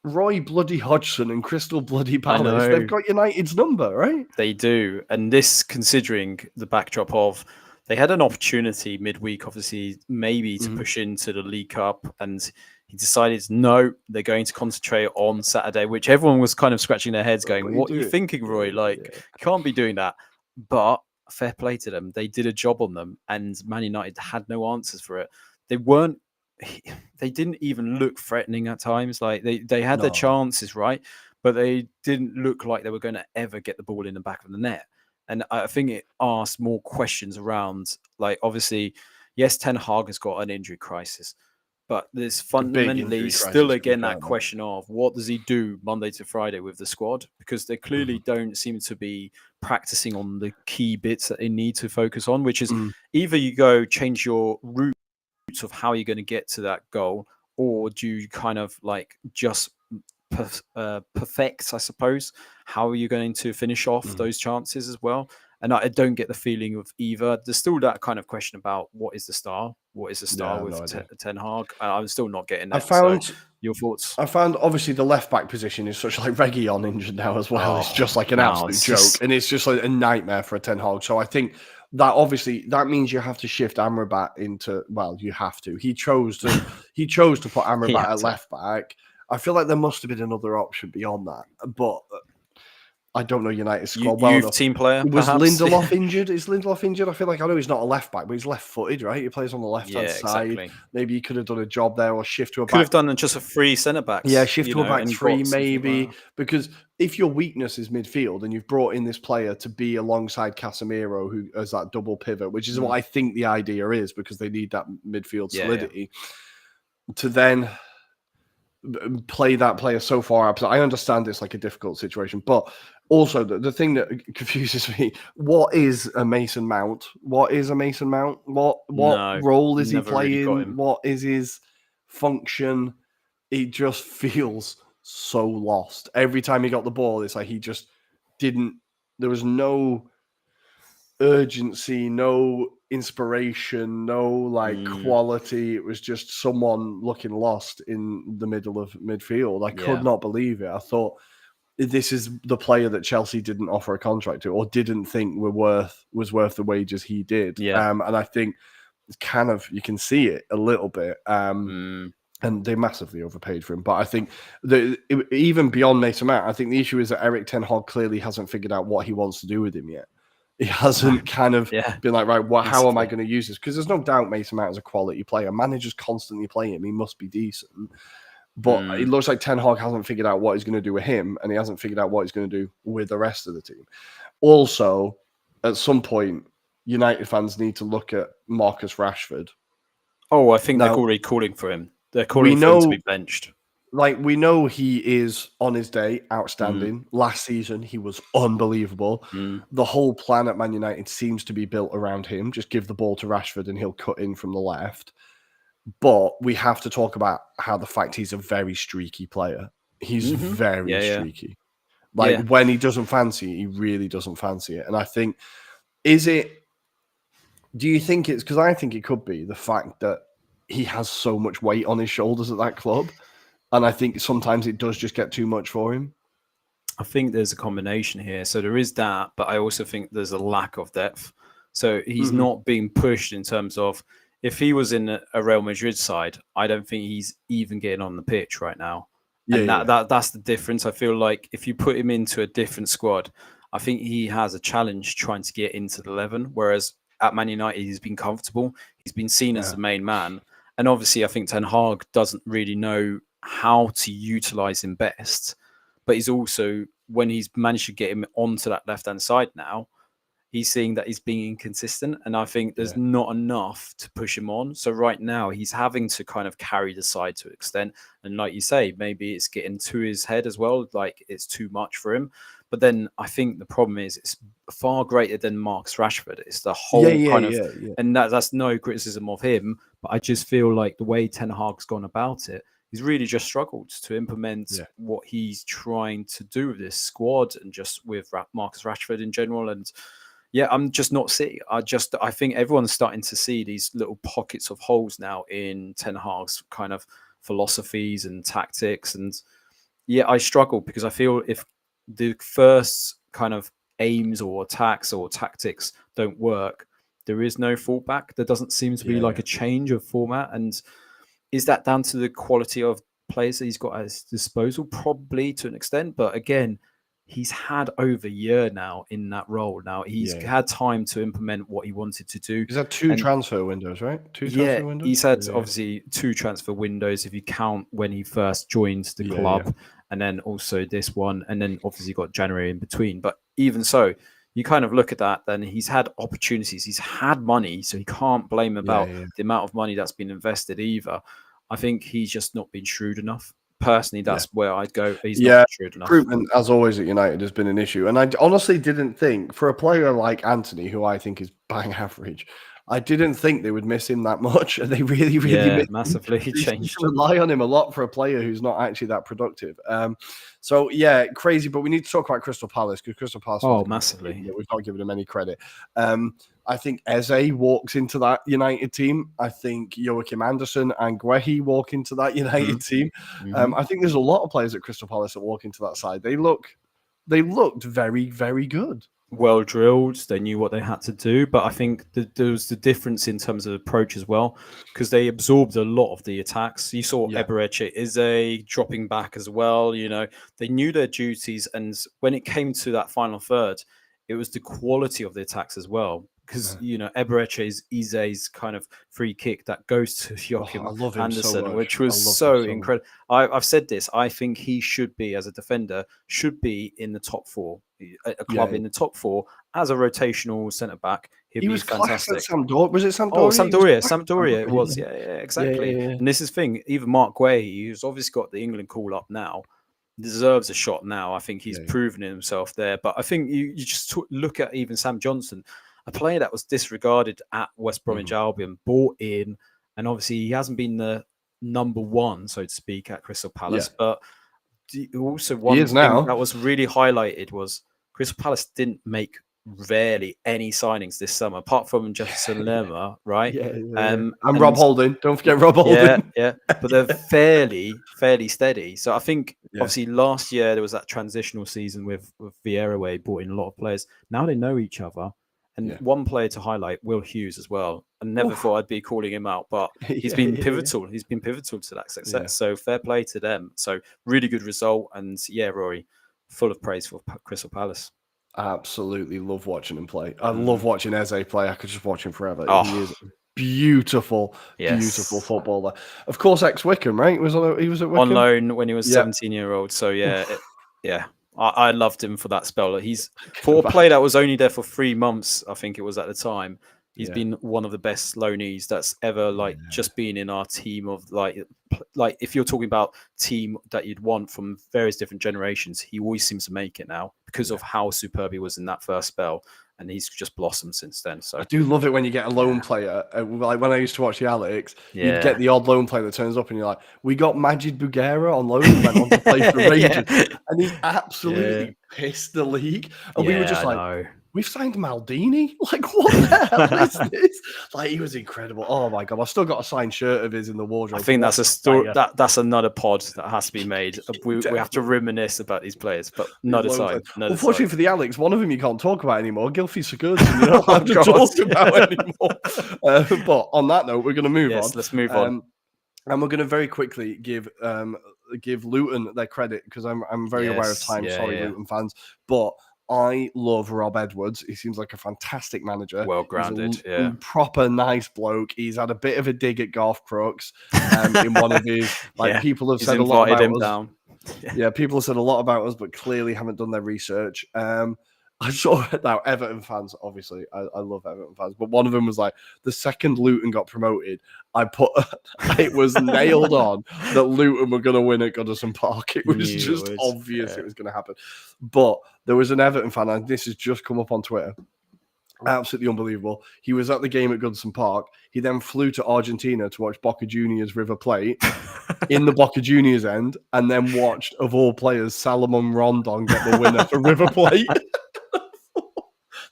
Roy bloody Hodgson and Crystal bloody Palace, they've got United's number, right? They do. And this, considering the backdrop of, they had an opportunity midweek, obviously, maybe to push into the League Cup, and he decided, no, they're going to concentrate on Saturday, which everyone was kind of scratching their heads going, what are you thinking, Roy? You can't be doing that. But fair play to them. They did a job on them, and Man United had no answers for it. They didn't even look threatening at times. They had their chances, right? But they didn't look like they were going to ever get the ball in the back of the net. And I think it asked more questions around, obviously, yes, Ten Hag has got an injury crisis, but there's fundamentally still, again, that question of what does he do Monday to Friday with the squad? Because they clearly don't seem to be practicing on the key bits that they need to focus on, which is either you go change your route of how you're going to get to that goal, or do you kind of just perfect, I suppose, how are you going to finish off those chances as well? And I don't get the feeling of either. There's still that kind of question about what is the star with Ten Hag. I'm still not getting that. So your thoughts? I found obviously the left back position is such Reguilon injured now as well. It's just an absolute joke, and it's just a nightmare for a Ten Hag. So I think that obviously that means you have to shift Amrabat into. Well, you have to. He chose to put Amrabat at left back. I feel like there must have been another option beyond that, but I don't know United's squad well enough. Team player, was Lindelof injured? Is Lindelof injured? I feel like I know he's not a left back, but he's left-footed, right? He plays on the left-hand side. Exactly. Maybe he could have done a job there, or shift to a back. Could have done just a free centre backs. Yeah, shift to a back three, maybe. Because if your weakness is midfield and you've brought in this player to be alongside Casemiro, who has that double pivot, which is what I think the idea is, because they need that midfield solidity, to then play that player so far up. I understand it's a difficult situation, but also the thing that confuses me: what is a Mason Mount? What is a Mason Mount? What role is he playing? What is his function? It just feels so lost every time he got the ball. It's he just didn't. There was no urgency, no inspiration, no quality. It was just someone looking lost in the middle of midfield. I could not believe it. I thought, this is the player that Chelsea didn't offer a contract to, or didn't think was worth the wages he did. And I think it's kind of, you can see it a little bit. And they massively overpaid for him. But I think even beyond Mason Mount, I think the issue is that Erik ten Hag clearly hasn't figured out what he wants to do with him yet. He hasn't kind of been right, how am I going to use this? Because there's no doubt Mason Mount is a quality player. Managers constantly play him. He must be decent. But it looks like Ten Hag hasn't figured out what he's going to do with him, and he hasn't figured out what he's going to do with the rest of the team. Also, at some point, United fans need to look at Marcus Rashford. Oh, I think they're already calling for him. They're calling for him to be benched. We know he is on his day, outstanding. Last season, he was unbelievable. The whole plan at Man United seems to be built around him. Just give the ball to Rashford and he'll cut in from the left. But we have to talk about how the fact he's a very streaky player. He's very streaky. When he doesn't fancy it, he really doesn't fancy it. And I think, do you think it's, because I think it could be the fact that he has so much weight on his shoulders at that club. And I think sometimes it does just get too much for him. I think there's a combination here. So there is that, but I also think there's a lack of depth. So he's not being pushed in terms of, if he was in a Real Madrid side, I don't think he's even getting on the pitch right now. And that's the difference. I feel like if you put him into a different squad, I think he has a challenge trying to get into the 11. Whereas at Man United, he's been comfortable. He's been seen as the main man. And obviously, I think Ten Hag doesn't really know how to utilize him best. But he's also, when he's managed to get him onto that left-hand side now, he's seeing that he's being inconsistent. And I think there's not enough to push him on. So right now, he's having to kind of carry the side to an extent. And like you say, maybe it's getting to his head as well. It's too much for him. But then I think the problem is it's far greater than Marcus Rashford. It's the whole and that's no criticism of him. But I just feel like the way Ten Hag's gone about it, he's really just struggled to implement what he's trying to do with this squad and just with Marcus Rashford in general. And Yeah, I'm just not seeing. I think everyone's starting to see these little pockets of holes now in Ten Hag's kind of philosophies and tactics. And yeah, I struggle because I feel if the first kind of aims or attacks or tactics don't work, there is no fallback. There doesn't seem to be like a change of format. And is that down to the quality of players that he's got at his disposal? Probably to an extent, but again, he's had over a year now in that role. Now he's had time to implement what he wanted to do. He's had two transfer windows, right? Transfer windows. He's had obviously 2 transfer windows if you count when he first joined the club, and then also this one, and then obviously got January in between. But even so, you kind of look at that, then he's had opportunities, he's had money, so he can't blame about the amount of money that's been invested either. I think he's just not been shrewd enough. Personally, that's where I'd go. He's not shrewd enough. Recruitment, as always at United, has been an issue. And I honestly didn't think, for a player like Anthony, who I think is bang average, I didn't think they would miss him that much. And they really massively changed. Rely on him a lot for a player who's not actually that productive. So, yeah, crazy. But we need to talk about Crystal Palace, because Crystal Palace... massively. We've not given him any credit. I think Eze walks into that United team. I think Joachim Anderson and Guehi walk into that United team. I think there's a lot of players at Crystal Palace that walk into that side. They looked very, very good. Well drilled. They knew what they had to do. But I think there was the difference in terms of approach as well, because they absorbed a lot of the attacks. You saw Eberechi Eze dropping back as well. You know, they knew their duties. And when it came to that final third, it was the quality of the attacks as well. Because, you know, Eberechi's Ize's kind of free kick that goes to Joachim Anderson, which was so incredible. I've said this. I think he should be, as a defender, should be in the top 4. A club in the top 4 as a rotational centre back. He was fantastic. Sampdoria. Was it Sampdoria? Oh, Sampdoria. It was. Yeah, exactly. Yeah. And this is the thing. Even Mark Guehi, who's obviously got the England call up now, deserves a shot now. I think he's proven himself there. But I think you just look at even Sam Johnson, a player that was disregarded at West Bromwich Albion, bought in, and obviously he hasn't been the number 1, so to speak, at Crystal Palace. But also one thing that was really highlighted was Crystal Palace didn't make rarely any signings this summer, apart from Jefferson Lerma, right? And Rob Holding. Don't forget Rob Holding. But they're fairly steady. So I think obviously last year there was that transitional season with Vieira where he brought in a lot of players. Now they know each other. And one player to highlight, Will Hughes as well. I never thought I'd be calling him out, but he's been pivotal. He's been pivotal to that success. So fair play to them. So really good result. And Rory, full of praise for Crystal Palace. Absolutely love watching him play. I love watching Eze play. I could just watch him forever. He is beautiful footballer. Of course, ex-Wickham, right? He was at Wickham? On loan when he was 17-year-old. So I loved him for that spell. He's for a player that was only there for 3 months, I think it was at the time. He's been one of the best loanees that's ever just been in our team of like if you're talking about team that you'd want from various different generations, he always seems to make it now because of how superb he was in that first spell. And he's just blossomed since then. So I do love it when you get a loan player. Like when I used to watch the Alex, you'd get the odd loan player that turns up and you're like, we got Majid Bugera on loan and went on to play for Rangers. And he absolutely pissed the league. And we were just like, we've signed Maldini? Like, what the hell is this? Like, he was incredible. Oh my God. I've still got a signed shirt of his in the wardrobe. I think that's a story. That's another pod that has to be made. We have to reminisce about these players, but not aside. Unfortunately for the Alex, one of them you can't talk about anymore. Gylfi Sigurdsson, you don't have to talk about anymore. But on that note, we're going to move on. Let's move on. And we're going to very quickly give Luton their credit because I'm very aware of time. Sorry, Luton fans. But I love Rob Edwards. He seems like a fantastic manager. Well-grounded, proper nice bloke. He's had a bit of a dig at Garth Crooks in one of his... people have said a lot about us. Down. People have said a lot about us, but clearly haven't done their research. I saw now Everton fans, obviously, I love Everton fans, but one of them was like, the second Luton got promoted, it was nailed on that Luton were going to win at Goodison Park. It was just obvious it was going to happen. But there was an Everton fan, and this has just come up on Twitter. Absolutely unbelievable. He was at the game at Goodison Park. He then flew to Argentina to watch Boca Juniors River Plate in the Boca Juniors end, and then watched, of all players, Salomon Rondon get the winner for River Plate.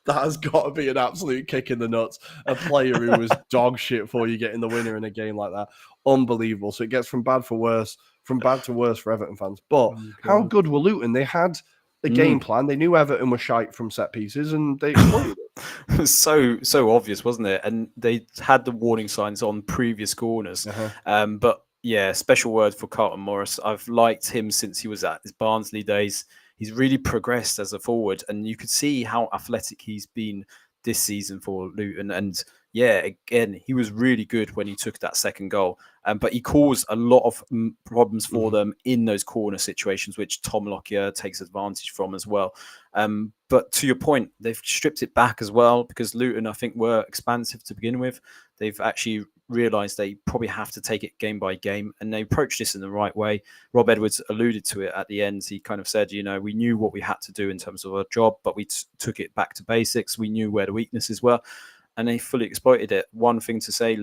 That has got to be an absolute kick in the nuts. A player who was dog shit for you getting the winner in a game like that. Unbelievable. So it gets from bad to worse for Everton fans. But how good were Luton? They had a game plan. They knew Everton were shite from set pieces and they exploited it. It was so obvious, wasn't it? And they had the warning signs on previous corners. But yeah, special word for Carlton Morris. I've liked him since he was at his Barnsley days. He's really progressed as a forward, and you could see how athletic he's been this season for Luton. And yeah, again, he was really good when he took that second goal. But he caused a lot of problems for them in those corner situations, which Tom Lockyer takes advantage from as well. But to your point, they've stripped it back as well because Luton, I think, were expansive to begin with. They've actually realised they probably have to take it game by game, and they approached this in the right way. Rob Edwards alluded to it at the end. He kind of said, we knew what we had to do in terms of our job, but we took it back to basics. We knew where the weaknesses were, and they fully exploited it. One thing to say,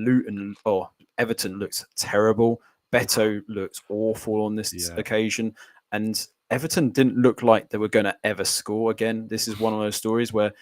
Everton looks terrible. Beto looks awful on this occasion, and Everton didn't look like they were going to ever score again. This is one of those stories where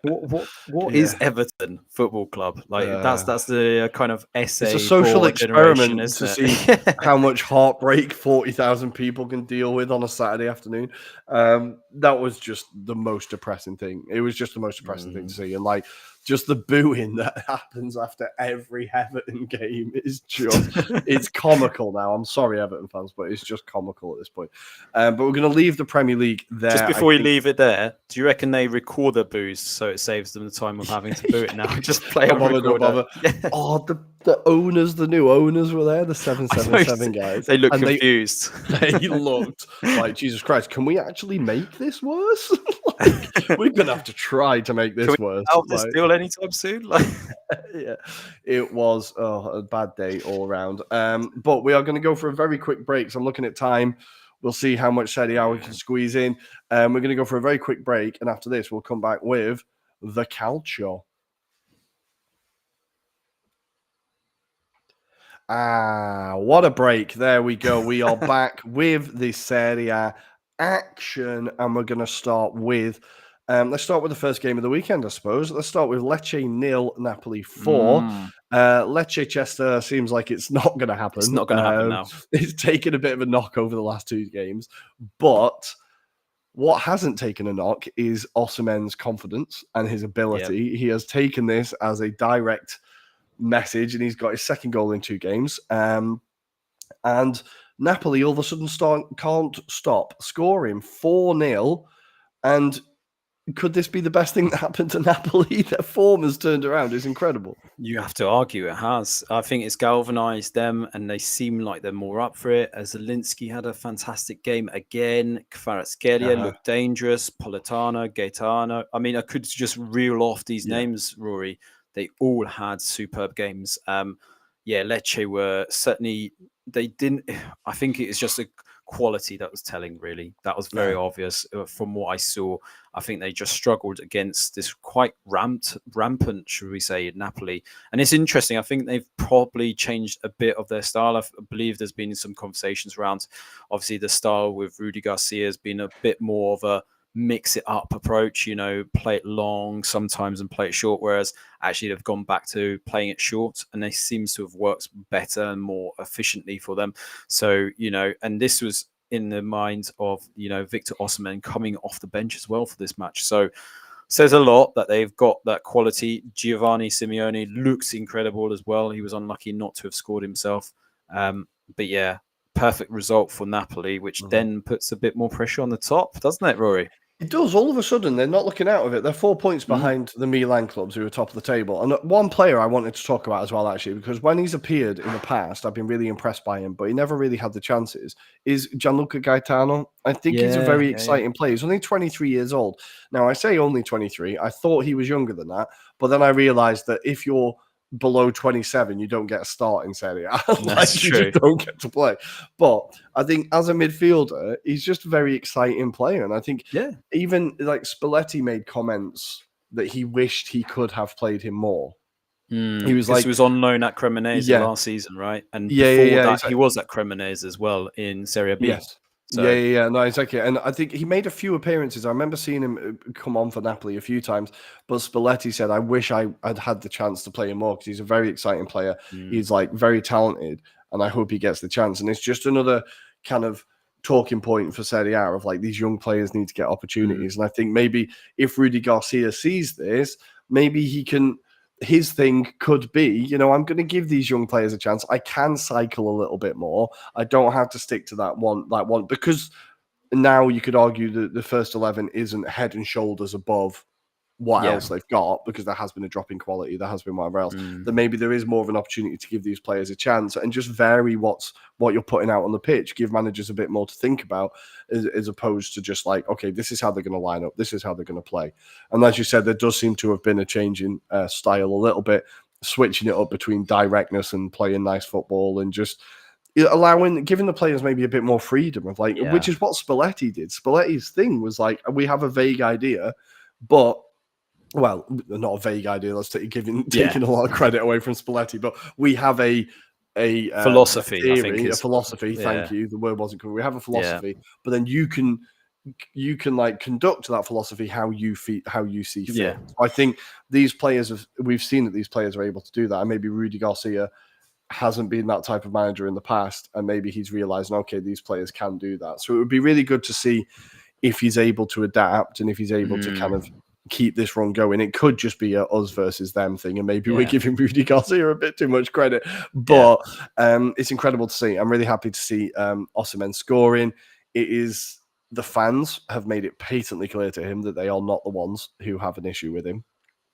what is Everton Football Club? Like that's the kind of essay. It's a social experiment to see how much heartbreak 40,000 people can deal with on a Saturday afternoon. That was just the most depressing thing. It was just the most depressing thing to see, and like just the booing that happens after every Everton game is just—it's comical now. I'm sorry, Everton fans, but it's just comical at this point. But we're going to leave the Premier League there. Just before we leave it there, do you reckon they record the boos so it saves them the time of having to boo it now? Just play on recorder. Oh, the owners, the new owners were there, the 777 guys. They look confused. They looked like, Jesus Christ, can we actually make this worse? We're going to have to try to make this worse. Help this deal anytime soon? Yeah, it was a bad day all around. But we are going to go for a very quick break. So I'm looking at time. We'll see how much Serie A we can squeeze in. We're going to go for a very quick break. And after this, we'll come back with the Calcio. What a break. There we go. We are back with the Serie A action. And we're going to start with... let's start with the first game of the weekend, I suppose. Let's start with Lecce 0, Napoli 4. Lecce Chester seems like it's not going to happen. It's not going to happen now. It's taken a bit of a knock over the last two games. But what hasn't taken a knock is Osimhen's confidence and his ability. Yep. He has taken this as a direct message, and he's got his second goal in 2 games. And Napoli all of a sudden can't stop scoring 4-0. And could this be the best thing that happened to Napoli? Their form has turned around. It's incredible. You have to argue it has. I think it's galvanized them, and they seem like they're more up for it. Zielinski had a fantastic game again. Kvaratskhelia looked dangerous. Politano, Gaetano. I mean, I could just reel off these names, Rory. They all had superb games. Lecce were certainly... They didn't... I think it was just a quality that was telling, really. That was very obvious from what I saw. I think they just struggled against this quite rampant, should we say, Napoli. And it's interesting. I think they've probably changed a bit of their style. I believe there's been some conversations around, obviously, the style with Rudy Garcia has been a bit more of a mix it up approach, play it long sometimes and play it short, whereas actually they've gone back to playing it short, and they seems to have worked better and more efficiently for them. So, and this was in the mind of, Victor Osimhen coming off the bench as well for this match. So says a lot that they've got that quality. Giovanni Simeone looks incredible as well. He was unlucky not to have scored himself. But yeah, perfect result for Napoli, which then puts a bit more pressure on the top, doesn't it, Rory? It does. All of a sudden, they're not looking out of it. They're 4 points behind the Milan clubs who are top of the table. And one player I wanted to talk about as well, actually, because when he's appeared in the past, I've been really impressed by him, but he never really had the chances, is Gianluca Gaetano. I think he's a very exciting player. He's only 23 years old. Now, I say only 23. I thought he was younger than that. But then I realized that if you're below 27, you don't get a start in Serie A. That's true. You don't get to play. But I think as a midfielder, he's just a very exciting player. And I think even like Spalletti made comments that he wished he could have played him more. He was he was on loan at Cremonese last season, right? And before that, he was at Cremonese as well in Serie B. Yes. So No, exactly. And I think he made a few appearances. I remember seeing him come on for Napoli a few times, but Spalletti said, I wish I'd had the chance to play him more because he's a very exciting player. He's like very talented, and I hope he gets the chance. And it's just another kind of talking point for Serie A of like these young players need to get opportunities. And I think maybe if Rudy Garcia sees this, maybe he can. His thing could be, I'm going to give these young players a chance. I can cycle a little bit more. I don't have to stick to that one, because now you could argue that the first 11 isn't head and shoulders above what else they've got, because there has been a drop in quality, there has been whatever else. Then maybe there is more of an opportunity to give these players a chance and just vary what you're putting out on the pitch, give managers a bit more to think about, as opposed to just like, okay, this is how they're going to line up, this is how they're going to play. And as you said, there does seem to have been a change in style a little bit, switching it up between directness and playing nice football, and just giving the players maybe a bit more freedom of which is what Spalletti did. Spalletti's thing was like, we have a vague idea, but well, not a vague idea. Let's taking a lot of credit away from Spalletti, but we have a philosophy, theory, I think, a philosophy. Thank you. The word wasn't coming. We have a philosophy, but then you can like conduct that philosophy how you see fit. Yeah. So I think these players we've seen that these players are able to do that, and maybe Rudy Garcia hasn't been that type of manager in the past, and maybe he's realizing, okay, these players can do that. So it would be really good to see if he's able to adapt and if he's able to kind of keep this run going. It could just be a us versus them thing, and maybe we're giving Rudy Garcia a bit too much credit, but it's incredible to see. I'm really happy to see Osimhen scoring. It is, the fans have made it patently clear to him that they are not the ones who have an issue with him.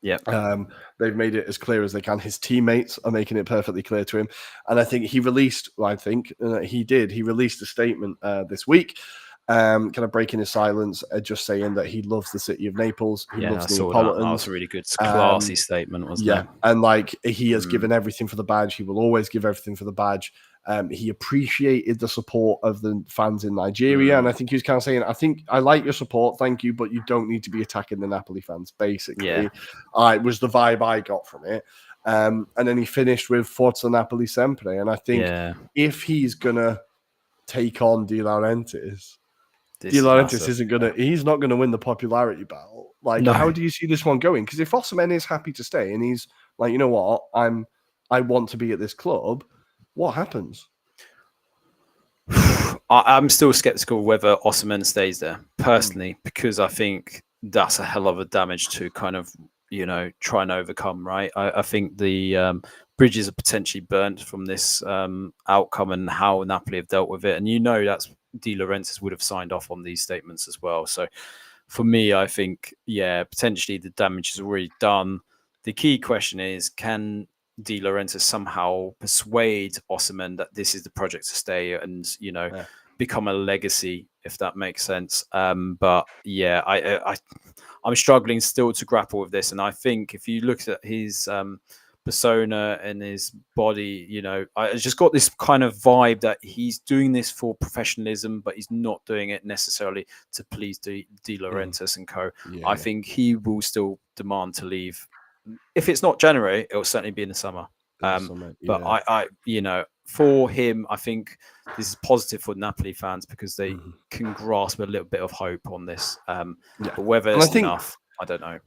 They've made it as clear as they can. His teammates are making it perfectly clear to him, and I think he released a statement this week, kind of breaking his silence, just saying that he loves the city of Naples. He loves Neapolitans. That was a really good, classy statement, wasn't it? And like, he has given everything for the badge. He will always give everything for the badge. He appreciated the support of the fans in Nigeria, and I think he was kind of saying, I think I like your support, thank you, but you don't need to be attacking the Napoli fans, basically. It was the vibe I got from it. And then he finished with Forza Napoli Sempre, and I think if he's going to take on De Laurentiis, he's not gonna win the popularity battle. Like, how do you see this one going? Because if Osimhen is happy to stay and he's like, you know what, I want to be at this club, what happens? I'm still skeptical whether Osimhen stays there personally, because I think that's a hell of a damage to kind of, try and overcome, right? I think the bridges are potentially burnt from this outcome and how Napoli have dealt with it. And that's De Laurentiis would have signed off on these statements as well. So for me, I think, potentially the damage is already done. The key question is, can De Laurentiis somehow persuade Osimhen that this is the project to stay and, become a legacy, if that makes sense. But I'm struggling still to grapple with this. And I think if you look at his persona and his body, I just got this kind of vibe that he's doing this for professionalism, but he's not doing it necessarily to please De Laurentiis and co. I think he will still demand to leave. If it's not January, it'll certainly be in the summer. But I for him, I think this is positive for Napoli fans because they can grasp a little bit of hope on this. But whether it's enough, I don't know.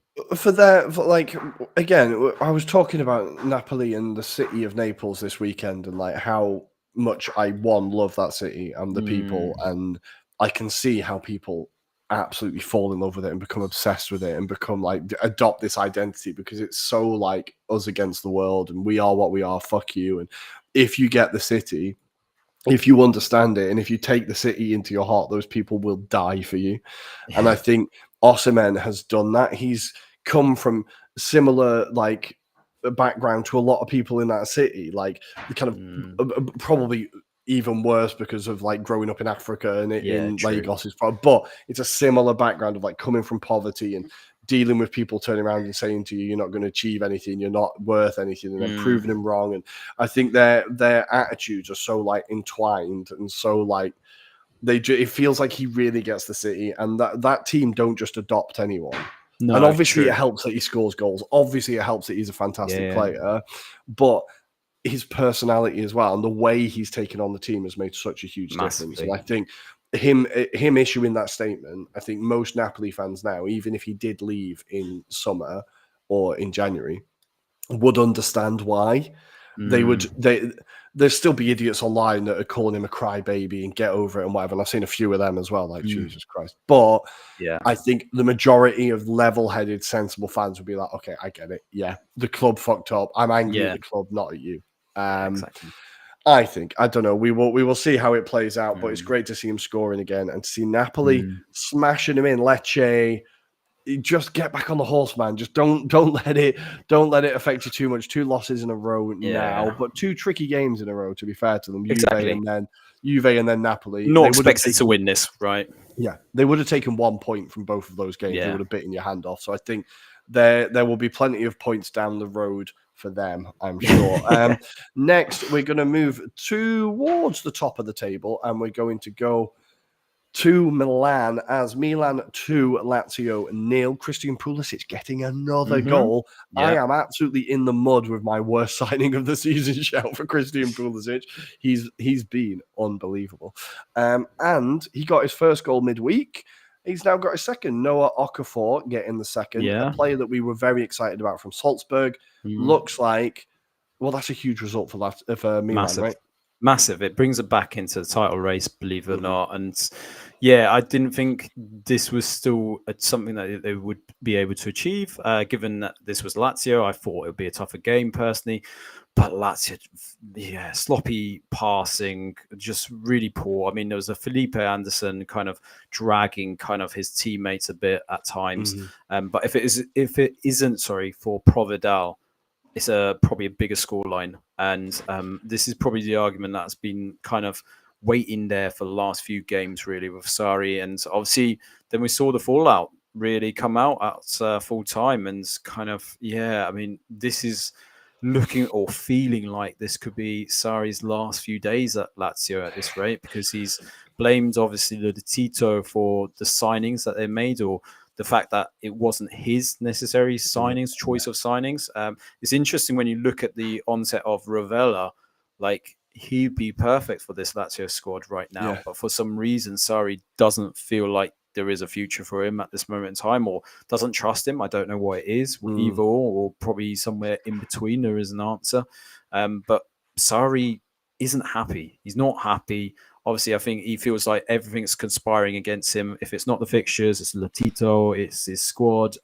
Again, I was talking about Napoli and the city of Naples this weekend, and like how much I love that city and the people, and I can see how people absolutely fall in love with it and become obsessed with it and become like adopt this identity because it's so like us against the world and we are what we are, fuck you. And if you get the city, if you understand it, and if you take the city into your heart, those people will die for you. And I think Osimhen has done that. He's come from similar like background to a lot of people in that city, like the kind of probably even worse because of like growing up in Africa and in Lagos is probably, but it's a similar background of like coming from poverty and dealing with people turning around and saying to you, you're not going to achieve anything, you're not worth anything, and then proving them wrong. And I think their attitudes are so like entwined and so like it feels like he really gets the city, and that team don't just adopt anyone. No, and obviously it helps that he scores goals. Obviously it helps that he's a fantastic player, but his personality as well and the way he's taken on the team has made such a huge difference. And I think him issuing that statement, I think most Napoli fans now, even if he did leave in summer or in January, would understand why. There'd still be idiots online that are calling him a crybaby and get over it and whatever. And I've seen a few of them as well, like Jesus Christ. But yeah, I think the majority of level-headed, sensible fans would be like, okay, I get it. Yeah, the club fucked up. I'm angry at the club, not at you. exactly. I think, I don't know. We will see how it plays out, but it's great to see him scoring again and to see Napoli smashing him in. Lecce, just get back on the horse, man. Just don't let it affect you too much. 2 losses in a row now, but 2 tricky games in a row. To be fair to them, Exactly. Juve and then Napoli. Not expected to win this, right? Yeah, they would have taken 1 point from both of those games. Yeah. They would have bitten your hand off. So I think there will be plenty of points down the road for them, I'm sure. Next, we're going to move towards the top of the table, and we're going to go to Milan as Milan 2, Lazio 0. Christian Pulisic getting another goal. Yeah. I am absolutely in the mud with my worst signing of the season shout for Christian Pulisic. He's been unbelievable. And he got his first goal midweek. He's now got his second. Noah Okafor getting the second. A player that we were very excited about from Salzburg. Looks like, well, that's a huge result for Milan, right? Massive. It brings it back into the title race, believe it or not. And yeah, I didn't think this was still something that they would be able to achieve. Given that this was Lazio, I thought it would be a tougher game personally. But Lazio, sloppy passing, just really poor. I mean, there was a Felipe Anderson kind of dragging kind of his teammates a bit at times. But if it isn't for Providal, it's probably a bigger scoreline. And this is probably the argument that's been kind of waiting there for the last few games, really, with Sarri. And obviously, then we saw the fallout really come out at full time. And kind of, I mean, this is looking or feeling like this could be Sarri's last few days at Lazio at this rate, because he's blamed, obviously, Tito for the signings that they made, or the fact that it wasn't his necessary choice of signings. It's interesting when you look at the onset of Ravella, like he'd be perfect for this Lazio squad right now. But for some reason, Sarri doesn't feel like there is a future for him at this moment in time, or doesn't trust him. I don't know what it is, either or probably somewhere in between there is an answer. But Sarri isn't happy. He's not happy. Obviously, I think he feels like everything's conspiring against him. If it's not the fixtures, it's Latito, it's his squad.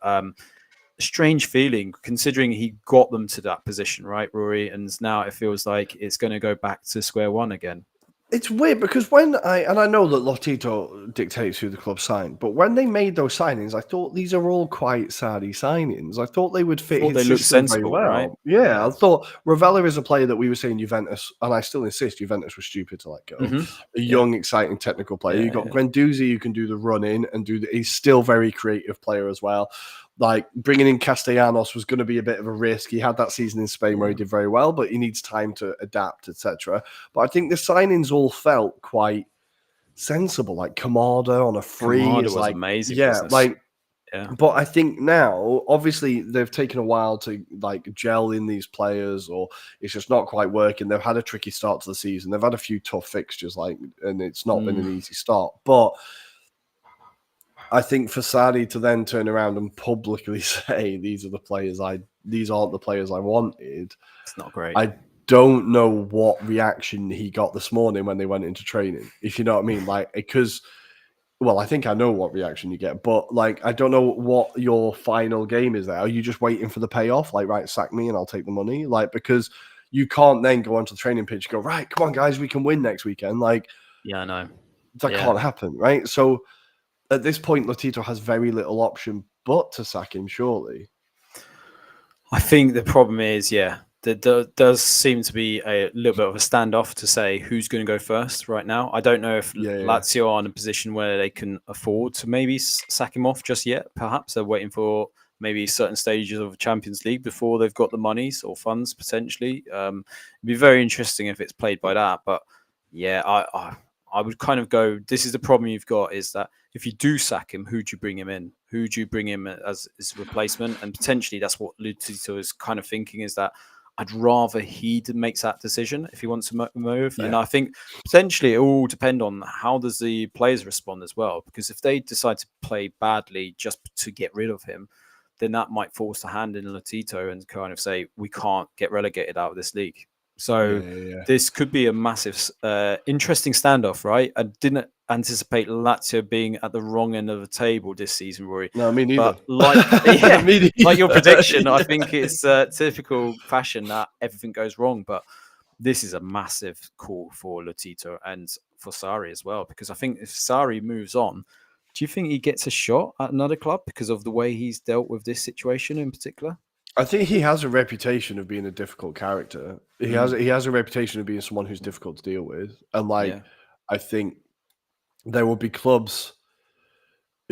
Strange feeling, considering he got them to that position, right, Rory? And now it feels like it's going to go back to square one again. It's weird because I know that Lautaro dictates who the club signed, but when they made those signings, I thought these are all quite Sarri signings. I thought they would fit his system very well. Right? Yeah, I thought Ravella is a player that we were saying Juventus, and I still insist Juventus was stupid to let go. A young, exciting technical player. You've got Guendouzi who can do the run-in and he's still a very creative player as well. Like, bringing in Castellanos was going to be a bit of a risk. He had that season in Spain where he did very well, but he needs time to adapt, etc. But I think the signings all felt quite sensible. Like Kamada on a free was like amazing. But I think now, obviously, they've taken a while to like gel in these players, or it's just not quite working. They've had a tricky start to the season. They've had a few tough fixtures, and it's not been an easy start. But I think for Sarri to then turn around and publicly say these aren't the players I wanted, it's not great. I don't know what reaction he got this morning when they went into training, if you know what I mean. Like, because, well, I think I know what reaction you get, but like, I don't know what your final game is there. Are you just waiting for the payoff? Like, right, sack me and I'll take the money. Like, because you can't then go onto the training pitch and go, right, come on, guys, we can win next weekend. Like, I know. That can't happen, right? So at this point, Latito has very little option but to sack him, surely. I think the problem is, there does seem to be a little bit of a standoff to say who's going to go first right now. I don't know if Lazio are in a position where they can afford to maybe sack him off just yet. Perhaps they're waiting for maybe certain stages of Champions League before they've got the monies or funds potentially. It'd be very interesting if it's played by that. But I would kind of go, this is the problem you've got, is that if you do sack him, who do you bring him in? Who do you bring him as his replacement? And potentially that's what Lutito is kind of thinking, is that I'd rather he makes that decision if he wants to move. Yeah. And I think potentially it will depend on how does the players respond as well. Because if they decide to play badly just to get rid of him, then that might force the hand in Lotito and kind of say, we can't get relegated out of this league. So this could be a massive, interesting standoff, right? I didn't anticipate Lazio being at the wrong end of the table this season, Rory. No, me neither. But like your prediction, Yeah. I think it's typical fashion that everything goes wrong. But this is a massive call for Lotito and for Sarri as well, because I think if Sarri moves on, do you think he gets a shot at another club because of the way he's dealt with this situation in particular? I think he has a reputation of being a difficult character. He has a reputation of being someone who's difficult to deal with, and I think there will be clubs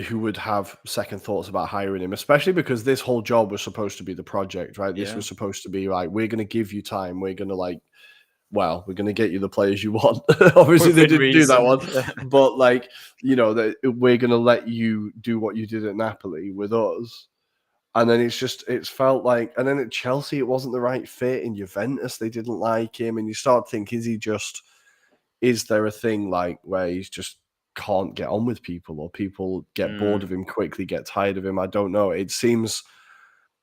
who would have second thoughts about hiring him, especially because this whole job was supposed to be the project, right? This was supposed to be like, we're going to give you time. We're going to we're going to get you the players you want. Obviously, they didn't do that one, but we're going to let you do what you did at Napoli with us. And then it's felt like, and then at Chelsea, it wasn't the right fit. In Juventus, they didn't like him. And you start thinking, is there a thing like where he's just can't get on with people, or people get bored of him quickly, get tired of him? I don't know. It seems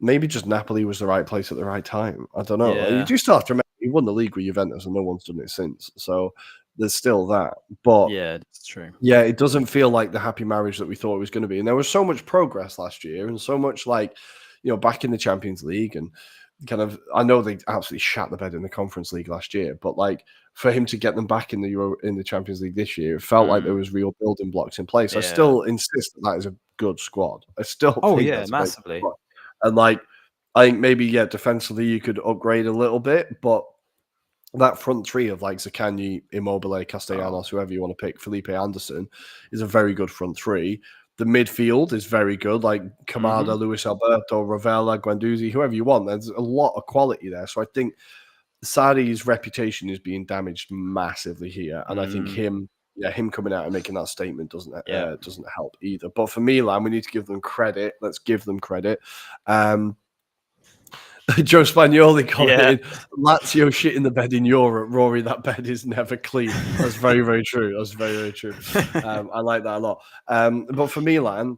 maybe just Napoli was the right place at the right time. I don't know. You do still have to remember he won the league with Juventus and no one's done it since. So there's still that. But yeah, it's true. Yeah, it doesn't feel like the happy marriage that we thought it was going to be. And there was so much progress last year and so much back in the Champions League and kind of, I know they absolutely shat the bed in the Conference League last year, but for him to get them back in the Champions League this year, it felt like there was real building blocks in place. I still insist that is a good squad. I still think that's massively. And I think maybe, defensively you could upgrade a little bit, but that front three of Zaccagni, Immobile, Castellanos, whoever you want to pick, Felipe Anderson, is a very good front three. The midfield is very good, like Kamada, Luis Alberto, Ravella, Guendouzi, whoever you want. There's a lot of quality there. So I think Sarri's reputation is being damaged massively here. And I think him coming out and making that statement doesn't help either. But for Milan, we need to give them credit. Let's give them credit. Joe Spagnoli commented, Lazio shit in the bed in Europe. Rory, that bed is never clean. That's very, very true. That's very, very true. I like that a lot. But for Milan,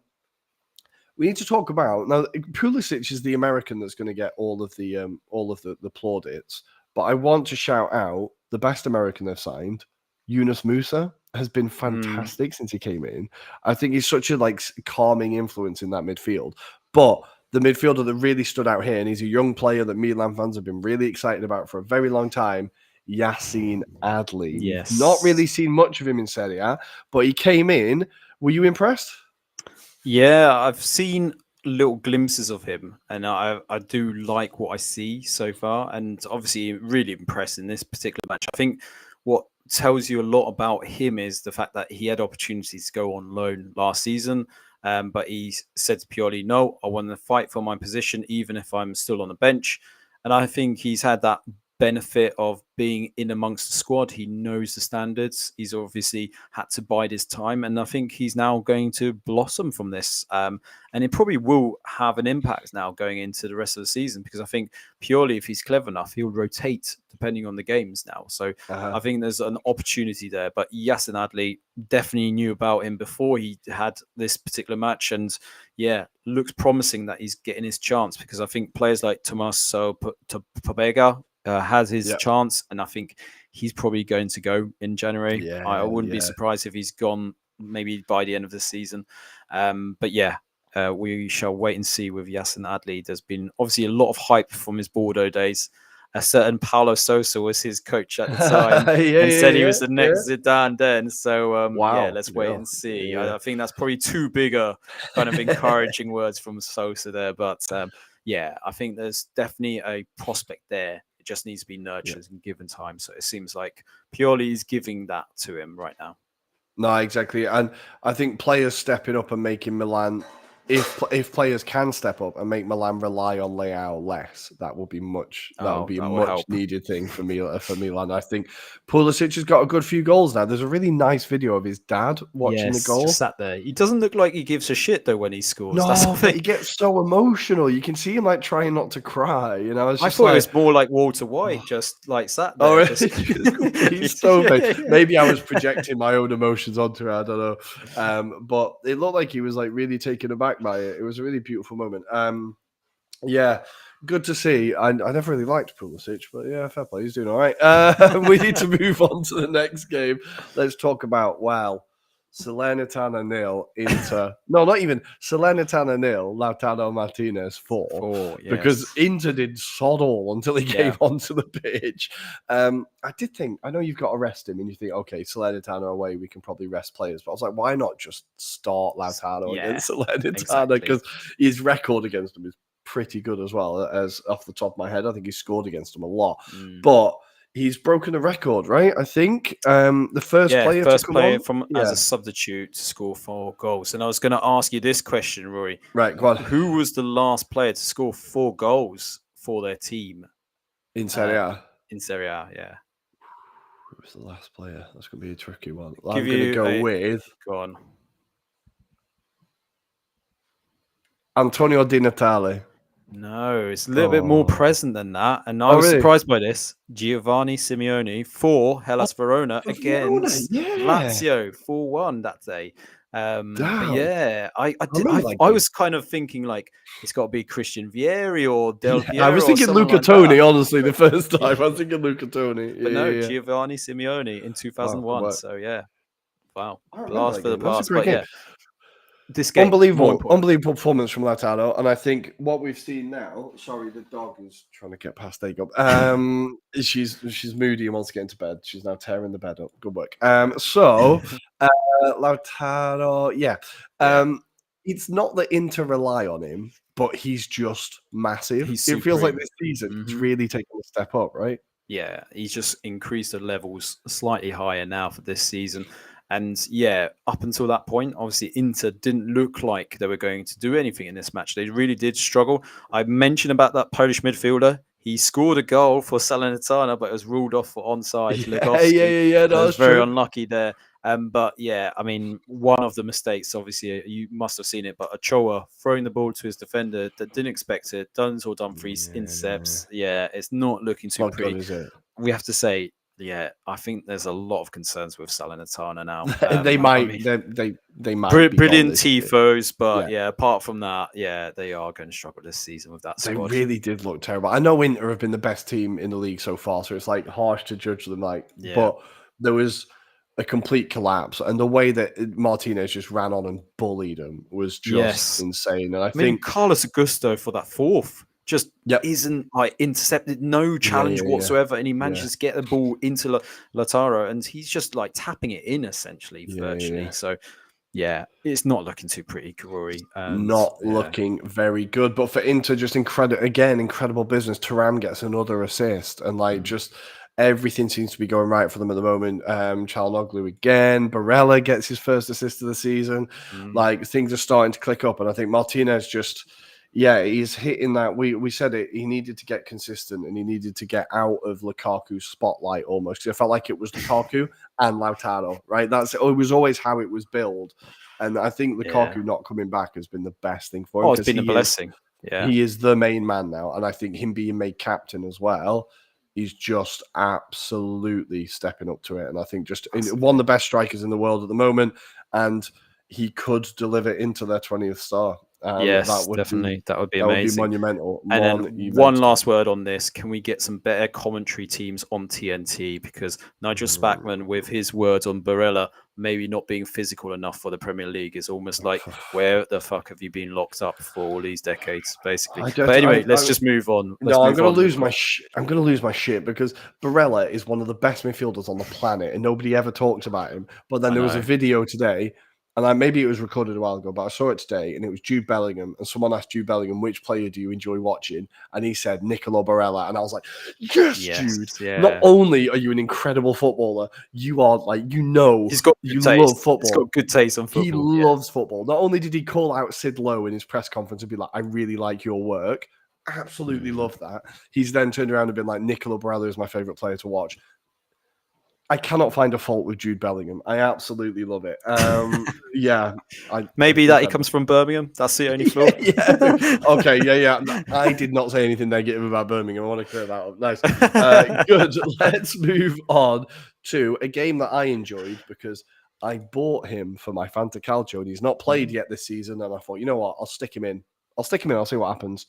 we need to talk about now. Pulisic is the American that's going to get all of the plaudits. But I want to shout out the best American they've signed, Yunus Musa. Has been fantastic since he came in. I think he's such a calming influence in that midfield. But the midfielder that really stood out here, and he's a young player that Milan fans have been really excited about for a very long time, Yacine Adli. Yes. Not really seen much of him in Serie A, but he came in. Were you impressed? Yeah, I've seen little glimpses of him, and I do like what I see so far, and obviously really impressed in this particular match. I think what tells you a lot about him is the fact that he had opportunities to go on loan last season, but he said to Pioli, no, I want to fight for my position even if I'm still on the bench. And I think he's had that benefit of being in amongst the squad. He knows the standards. He's obviously had to bide his time, and I think he's now going to blossom from this. And it probably will have an impact now going into the rest of the season, because I think Pioli, if he's clever enough, he'll rotate depending on the games now. So I think there's an opportunity there. But Yacine Adli, definitely knew about him before he had this particular match, and looks promising that he's getting his chance, because I think players like Tommaso Pobega has his chance, and I think he's probably going to go in January. I wouldn't be surprised if he's gone maybe by the end of the season. We shall wait and see with Yacine Adli. There's been obviously a lot of hype from his Bordeaux days. A certain Paulo Sousa was his coach at the time and said he was the next Zidane then. So, let's wait and see. I think that's probably too big a kind of encouraging words from Sousa there. But, I think there's definitely a prospect there. It just needs to be nurtured and given time. So it seems like Pioli is giving that to him right now. No, exactly. And I think players stepping up and making Milan if players can step up and make Milan rely on Leao less, that would be a much needed thing for Milan. I think Pulisic has got a good few goals now. There's a really nice video of his dad watching the goal. Just sat there. He doesn't look like he gives a shit though when he scores. No, but he gets so emotional. You can see him like trying not to cry. You know, I thought it was more like Walter White, just like sat there. Oh, really? He's so big. Maybe I was projecting my own emotions onto it. I don't know. But it looked like he was like really taken aback by it. It was a really beautiful moment. Yeah, good to see. I never really liked Pulisic, but yeah, fair play. He's doing all right. We need to move on to the next game. Let's talk about, Salernitana 0, Inter. No, not even. Salernitana 0, Lautaro Martinez 4. 4, yes. Because Inter did sod all until he came onto the pitch. I did think, I know you've got to rest him, and you think, okay, Salernitana away, we can probably rest players. But I was like, why not just start Lautaro against Salernitana? Because his record against them is pretty good as well. As off the top of my head, I think he scored against them a lot. But he's broken the record, right? I think the first player as a substitute to score 4 goals. And I was going to ask you this question, Rory. Right, go on. Who was the last player to score 4 goals for their team in Serie A? In Serie A, yeah. Who was the last player? That's going to be a tricky one. I'm going to go with. Go on. Antonio Di Natale. No, it's a little bit more present than that. And I was surprised by this. Giovanni Simeone for Hellas Verona against Lazio 4-1 that day. I was kind of thinking like it's got to be Christian Vieri or Del Piero. I was thinking Luca Toni, honestly, the first time. I was thinking Luca Toni. But Giovanni Simeone in 2001. Wow. So, wow. Blast for the past. But this game, unbelievable performance from Lautaro, and I think what we've seen now. Sorry, the dog is trying to get past Jacob. She's moody and wants to get into bed. She's now tearing the bed up. Good work. Lautaro, it's not that Inter rely on him, but he's just massive. It feels like this season he's really taken a step up, right? Yeah, he's just increased the levels slightly higher now for this season. And up until that point, obviously Inter didn't look like they were going to do anything in this match. They really did struggle. I mentioned about that Polish midfielder. He scored a goal for Salernitana, but it was ruled off for onside. That was very unlucky there. But I mean, one of the mistakes, obviously, you must have seen it, but Ochoa throwing the ball to his defender that didn't expect it. Duns or Dumfries intercepts. It's not looking too pretty. Good, is it? We have to say, I think there's a lot of concerns with Salernitana now. They might brilliant tifos, but apart from that, they are going to struggle this season with that squad. They really did look terrible. I know Inter have been the best team in the league so far, so it's like harsh to judge them. But there was a complete collapse, and the way that Martinez just ran on and bullied him was just insane. And I think Carlos Augusto for that fourth. Just isn't intercepted, no challenge whatsoever, and he manages to get the ball into Lautaro, and he's just like tapping it in essentially, virtually. So, it's not looking too pretty, Rory. Not looking very good. But for Inter, just incredible business. Thuram gets another assist, and just everything seems to be going right for them at the moment. Çalhanoğlu again. Barella gets his first assist of the season. Things are starting to click up, and I think Martinez just. Yeah, he's hitting that. We said it. He needed to get consistent, and he needed to get out of Lukaku's spotlight almost. It felt like it was Lukaku and Lautaro, right? It was always how it was billed, and I think Lukaku not coming back has been the best thing for him. It's been a blessing. He is the main man now, and I think him being made captain as well. He's just absolutely stepping up to it, and I think just one of the best strikers in the world at the moment, and he could deliver into their 20th star. That would amazing. That would be monumental. And then one last word on this: can we get some better commentary teams on TNT? Because Nigel Spackman, with his words on Barella maybe not being physical enough for the Premier League, is almost like, where the fuck have you been locked up for all these decades, basically? But anyway, let's just move on. I'm going to lose my I'm going to lose my shit because Barella is one of the best midfielders on the planet, and nobody ever talks about him. But then there was a video today and maybe it was recorded a while ago, but I saw it today, and it was Jude Bellingham, and someone asked Jude Bellingham, which player do you enjoy watching? And he said Nicolo Barella, and I was like, yes, Jude. Yeah. Not only are you an incredible footballer, you are he's got you taste. love football. He's got good taste on football. He loves football. Not only did he call out Sid Lowe in his press conference and be like, I really like your work. Absolutely love that. He's then turned around and been like, Nicolo Barella is my favorite player to watch. I cannot find a fault with Jude Bellingham. I absolutely love it. Maybe that he comes from Birmingham. That's the only flaw. Okay, yeah. I did not say anything negative about Birmingham. I want to clear that up. Nice. Good. Let's move on to a game that I enjoyed because I bought him for my Fanta Calcio and he's not played yet this season. And I thought, you know what? I'll stick him in. I'll see what happens.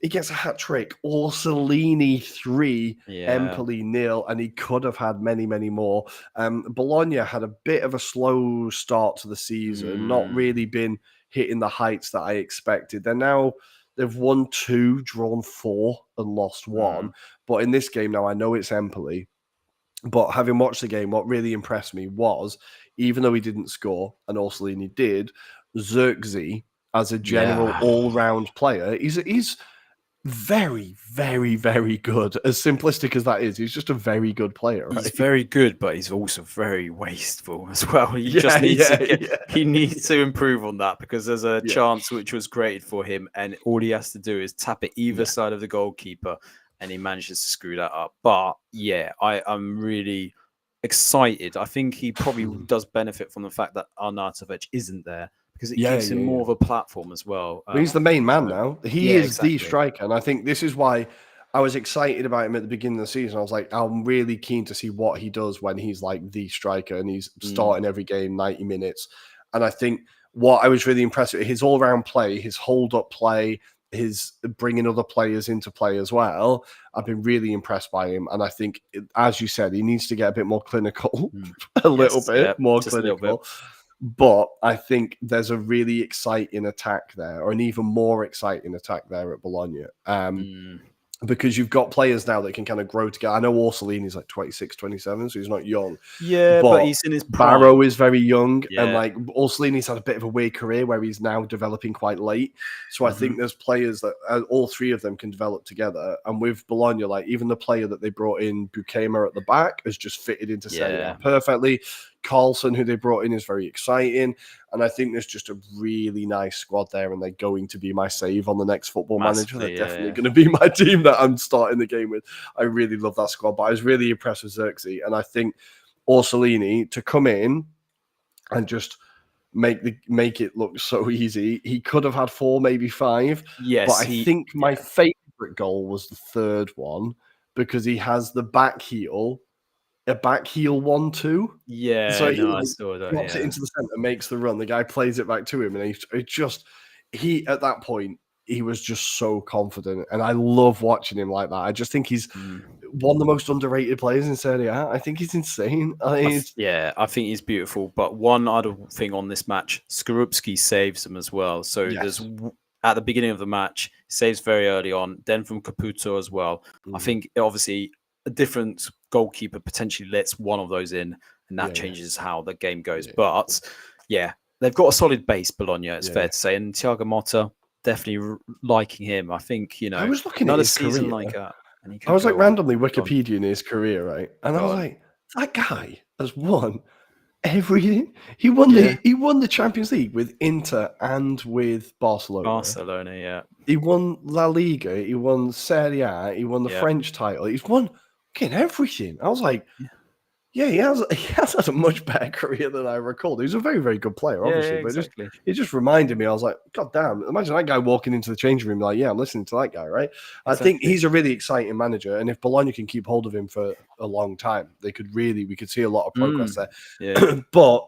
He gets a hat trick. Orsolini 3, Empoli 0, and he could have had many, many more. Bologna had a bit of a slow start to the season, not really been hitting the heights that I expected. They've won 2, drawn 4, and lost 1. But in this game now, I know it's Empoli. But having watched the game, what really impressed me was, even though he didn't score, and Orsolini did, Xerxes, as a general all-round player, he's very, very, very good. As simplistic as that is, he's just a very good player. Right? He's very good, but he's also very wasteful as well. He needs to improve on that because there's a chance which was created for him, and all he has to do is tap it either side of the goalkeeper, and he manages to screw that up. But I'm really excited. I think he probably does benefit from the fact that Arnautovic isn't there. Because it gives him more of a platform as well. He's the main man now. He is the striker. And I think this is why I was excited about him at the beginning of the season. I was like, I'm really keen to see what he does when he's like the striker and he's starting every game, 90 minutes. And I think what I was really impressed with, his all-round play, his hold-up play, his bringing other players into play as well. I've been really impressed by him. And I think, as you said, he needs to get a bit more clinical, a little bit more clinical. But I think there's a really exciting attack there, or an even more exciting attack there at Bologna. Because you've got players now that can kind of grow together. I know Orsolini's like 26, 27, so he's not young. Yeah, but he's in his prime. Barrow is very young. And like Orsolini's had a bit of a weird career where he's now developing quite late. So I think there's players that all three of them can develop together. And with Bologna, like even the player that they brought in, Bukema at the back, has just fitted into Serie A perfectly. Carlson, who they brought in, is very exciting. And I think there's just a really nice squad there, and they're going to be my save on the next Football Manager. They're definitely going to be my team that I'm starting the game with. I really love that squad, but I was really impressed with Xerxes. And I think Orsolini, to come in and just make it look so easy, he could have had 4, maybe 5. Yes, but I think my favorite goal was the third one because he has the back heel. A back heel 1-2. Yeah, so he I saw that. Drops it into the center, makes the run. The guy plays it back to him, and he at that point he was just so confident, and I love watching him like that. I just think he's one of the most underrated players in Serie A. I think he's insane. I think he's beautiful. But one other thing on this match, Skorupski saves him as well. So there's at the beginning of the match, saves very early on. Then from Caputo as well. I think obviously a different goalkeeper potentially lets one of those in, and that changes how the game goes. But they've got a solid base, Bologna, it's fair to say. And Thiago Motta, definitely liking him. I think, I was looking another at his season career. like that. I was like randomly Wikipedia in his career, right? And I was like, that guy has won everything. He won the Champions League with Inter and with Barcelona. He won La Liga. He won Serie A. He won the French title. He's won everything. I was like, he has had a much better career than I recalled. He's a very, very good player, obviously. But it just reminded me, I was like, God damn, imagine that guy walking into the changing room like, I'm listening to that guy, right? I think he's a really exciting manager. And if Bologna can keep hold of him for a long time, we could see a lot of progress there. But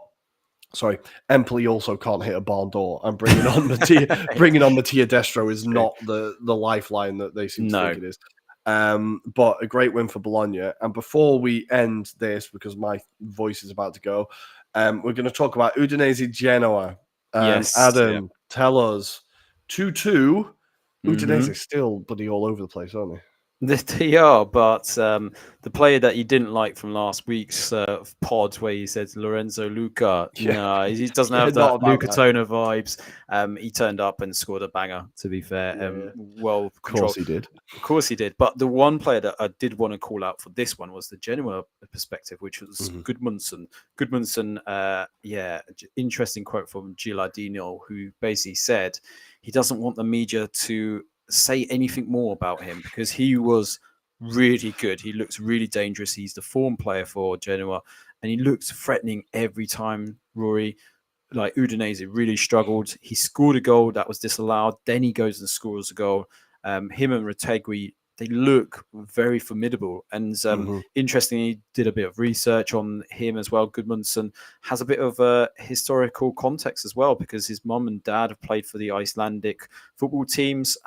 sorry, Empoli also can't hit a barn door, and bringing on Mattia Destro is not the lifeline that they seem to think it is. But a great win for Bologna. And before we end this, because my voice is about to go, we're going to talk about Udinese Genoa. Adam, tell us 2-2. Udinese is still bloody all over the place, aren't they? They are, but the player that you didn't like from last week's pod, where he said Lorenzo Luca, no, he doesn't have that not about Luca Tona vibes. He turned up and scored a banger. To be fair, well Of controlled. course he did. Of course he did. But the one player that I did want to call out for this one was the Genoa perspective, which was Gudmundsson. Gudmundsson, interesting quote from Gilardino, who basically said he doesn't want the media to say anything more about him because he was really good. He looks really dangerous. He's the form player for Genoa, and he looks threatening every time, Rory. Like Udinese really struggled. He scored a goal that was disallowed. Then he goes and scores a goal. Him and Retegui, they look very formidable. And interestingly, did a bit of research on him as well. Gudmundsson has a bit of a historical context as well because his mum and dad have played for the Icelandic football teams.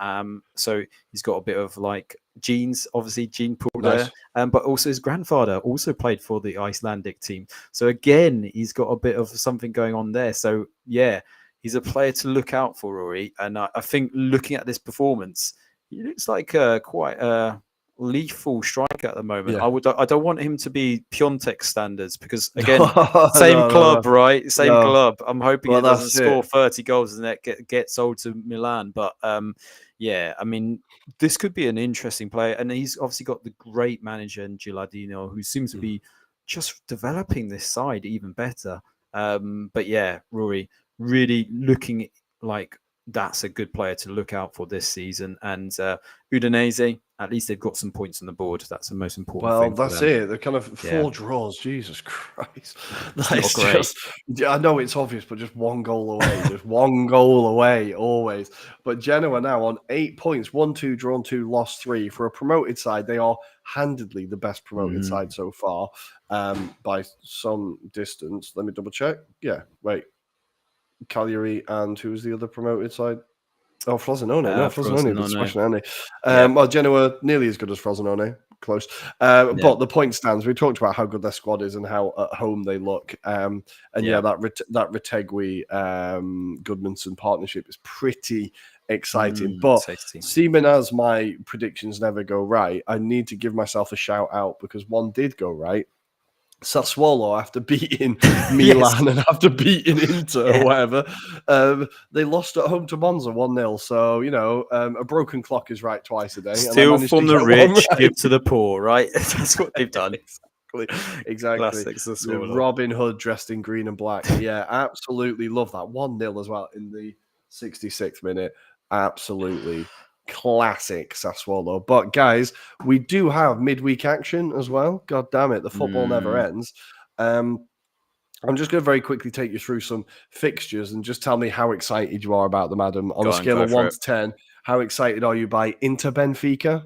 So he's got a bit of like genes, obviously gene pool there. But also his grandfather also played for the Icelandic team. So again, he's got a bit of something going on there. So yeah, he's a player to look out for, Rory. And I think looking at this performance, he looks like quite a lethal striker at the moment. Yeah. I don't want him to be Piontek standards because again, same club, right? Same club. I'm hoping he doesn't score 30 goals and that gets sold to Milan. But yeah, I mean, this could be an interesting player, and he's obviously got the great manager in Gilardino, who seems to be just developing this side even better. But yeah, Rory, really looking like that's a good player to look out for this season. And Udinese, at least they've got some points on the board. That's the most important thing. Well, that's it. They're kind of 4 draws. Jesus Christ. That's just, I know it's obvious, but just one goal away. Just one goal away, always. But Genoa now on 8 points, 1-2 drawn, 2 lost, 3. For a promoted side, they are handedly the best promoted side so far by some distance. Let me double check. Yeah, wait. Cagliari and who was the other promoted side? Oh, Frosinone. No, Frosinone was smashing, aren't they? Well, Genoa nearly as good as Frosinone. Close. But the point stands. We talked about how good their squad is and how at home they look. That Retegui Gudmundsson partnership is pretty exciting. But seeming as my predictions never go right, I need to give myself a shout out because one did go right. Sassuolo, after beating Milan and after beating Inter or whatever, they lost at home to Monza 1-0. So, a broken clock is right twice a day. Still from the rich, give to the poor, right? That's what they've done. Exactly. Classics Sassuolo. Robin Hood dressed in green and black. Yeah, absolutely love that. 1-0 as well in the 66th minute. Absolutely classic Sassuolo. But guys, we do have midweek action as well. God damn it, the football never ends. I'm just going to very quickly take you through some fixtures and just tell me how excited you are about them, Adam. On a scale of 1 to 10, how excited are you by Inter Benfica?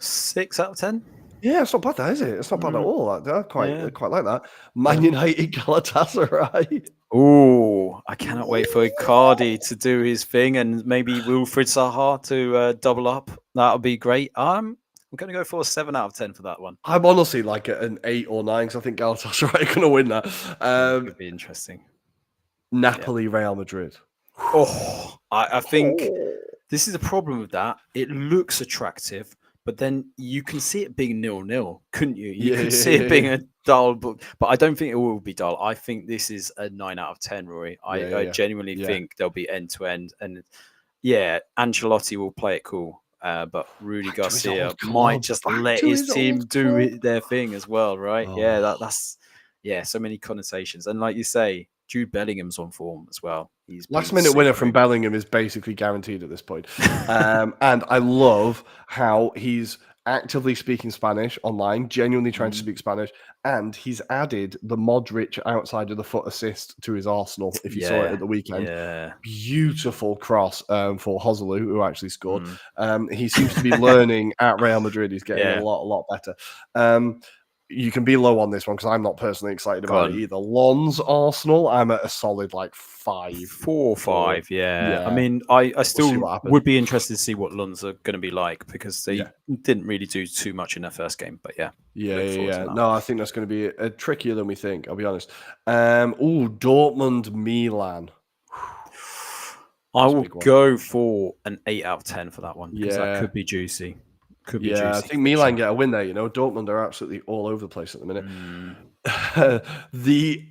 6 out of 10. Yeah, it's not bad, that is it? It's not bad at all. I quite like that. Man United Galatasaray. Oh, I cannot wait for Icardi to do his thing and maybe Wilfried Zaha to double up. That'll be great. I'm going to go for a 7 out of 10 for that one. I'm honestly like an 8 or 9 because I think Galatasaray are going to win that. Could be interesting. Napoli, Real Madrid. Oh, I think this is a problem with that. It looks attractive, but then you can see it being 0-0, couldn't you? You can see it being a dull book, but I don't think it will be dull. I think this is a 9 out of 10, Rory. I genuinely think they'll be end to end. And Ancelotti will play it cool. But Rudy Garcia might just let his team do their thing as well, right? Oh. That's so many connotations. And like you say, Jude Bellingham's on form as well. He's last-minute winner from Bellingham is basically guaranteed at this point. And I love how he's actively speaking Spanish online, genuinely trying to speak Spanish, and he's added the Modric outside of the foot assist to his Arsenal, if you saw it at the weekend. Beautiful cross for Joselu, who actually scored. He seems to be learning at Real Madrid. He's getting a lot better. You can be low on this one because I'm not personally excited about it either. Lons Arsenal, I'm at a solid 5. 4 or 5, yeah. I mean, I still would be interested to see what Lons are going to be like because they didn't really do too much in their first game. But yeah. No, I think that's going to be trickier than we think. I'll be honest. Dortmund Milan. I will go for an 8 out of 10 for that one because that could be juicy. Could be Yeah, I juicy. think Milan get a win there. Dortmund are absolutely all over the place at the minute. The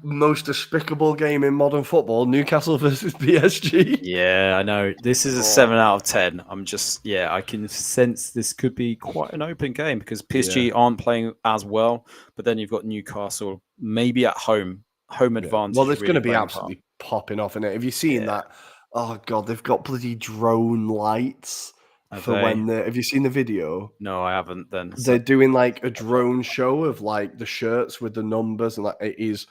most despicable game in modern football: Newcastle versus PSG. Yeah, I know. This is a 7 out of 10. I can sense this could be quite an open game because PSG aren't playing as well. But then you've got Newcastle, maybe at home. Home advantage. Well, it's really going to be playing absolutely popping off in it. Have you seen Yeah. that? Oh god, they've got bloody drone lights Have for they? when they. Have you seen the video? No, I haven't. Then They're doing like a drone show of like the shirts with the numbers, and like it is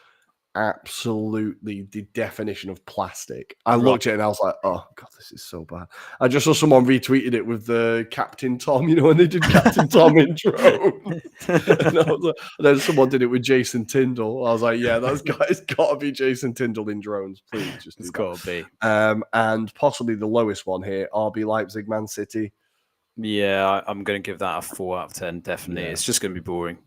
absolutely the definition of plastic. I looked at it and I was like, oh god, this is so bad. I just saw someone retweeted it with the Captain Tom, when they did Captain Tom in drone. and then someone did it with Jason Tyndall. I was like, yeah, it's got to be Jason Tyndall in drones. Please just it's got to be. And possibly the lowest one here, RB Leipzig, Man City. Yeah, I'm going to give that a 4 out of 10. Definitely. Yeah. It's just going to be boring.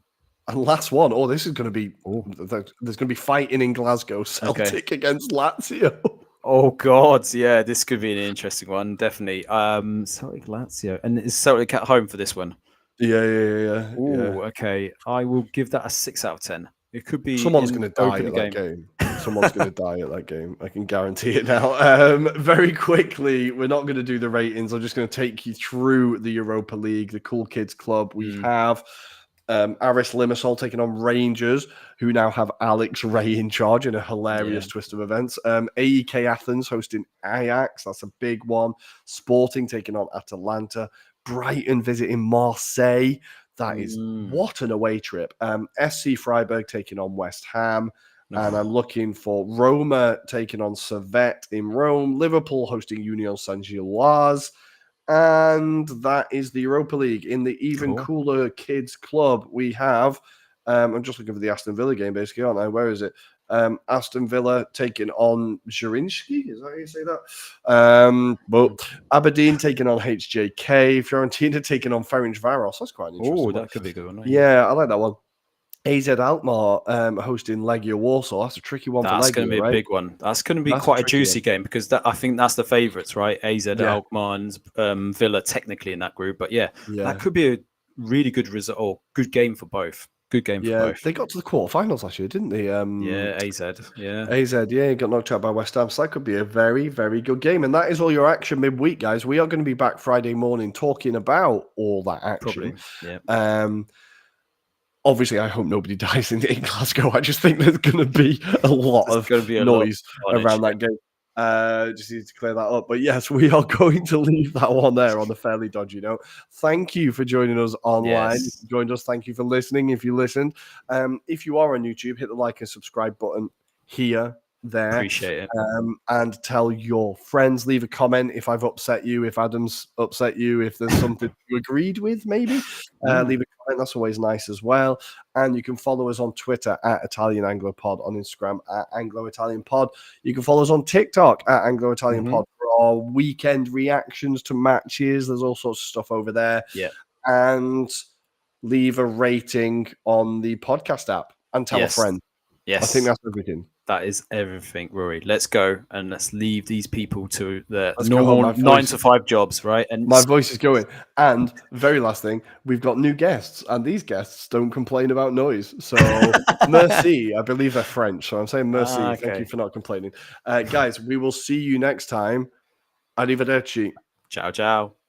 And last one, this is going to be. There's going to be fighting in Glasgow. Celtic against Lazio. Oh God, yeah, this could be an interesting one. Definitely. Celtic Lazio, and is Celtic at home for this one? Yeah. Oh, okay. I will give that a 6 out of 10. It could be. Someone's going to die at that game. Someone's going to die at that game. I can guarantee it now. Very quickly, we're not going to do the ratings. I'm just going to take you through the Europa League, the Cool Kids Club. We have Aris Limassol taking on Rangers, who now have Alex Ray in charge in a hilarious twist of events. AEK Athens hosting Ajax. That's a big one. Sporting taking on Atalanta. Brighton visiting Marseille. That is what an away trip. SC Freiburg taking on West Ham. And I'm looking for Roma taking on Servette in Rome. Liverpool hosting Union Saint-Gilloise. And that is the Europa League. In the even cooler kids club, we have, I'm just looking for the Aston Villa game, basically, aren't I? Where is it? Aston Villa taking on Zrinjski. Is that how you say that? But Aberdeen taking on HJK. Fiorentina taking on Ferencvaros. That's quite an interesting one. That could be a good one. Right? Yeah, I like that one. AZ Alkmaar hosting Legia Warsaw. That's a tricky one for Legia. That's going to be a big one. That's going to be quite a juicy game because I think that's the favourites, right? AZ Alkmaar and Villa technically in that group. But that could be a really good result or good game for both. Good game for both. They got to the quarterfinals last year, didn't they? AZ. AZ, got knocked out by West Ham. So that could be a very, very good game. And that is all your action midweek, guys. We are going to be back Friday morning talking about all that action. Probably. Obviously, I hope nobody dies in Glasgow. I just think there's going to be a lot of noise around that game. Just need to clear that up. But yes, we are going to leave that one there on the fairly dodgy note. Thank you for joining us online. If you joined us, thank you for listening. If you listened, if you are on YouTube, hit the like and subscribe button here. There. Appreciate it. And tell your friends, leave a comment if I've upset you, if Adam's upset you, if there's something you agreed with, maybe. Leave a comment, that's always nice as well. And you can follow us on Twitter at Italian Anglo Pod, on Instagram at Anglo-Italian Pod. You can follow us on TikTok at Anglo-Italian Pod for our weekend reactions to matches. There's all sorts of stuff over there. Yeah. And leave a rating on the podcast app and tell a friend. Yes. I think that's everything. That is everything, Rory. Let's go and let's leave these people to their normal 9 to 5 jobs, right? And my voice is going. And very last thing, we've got new guests, and these guests don't complain about noise. So merci, I believe they're French. So I'm saying merci. Thank you for not complaining. Guys, we will see you next time. Arrivederci. Ciao, ciao.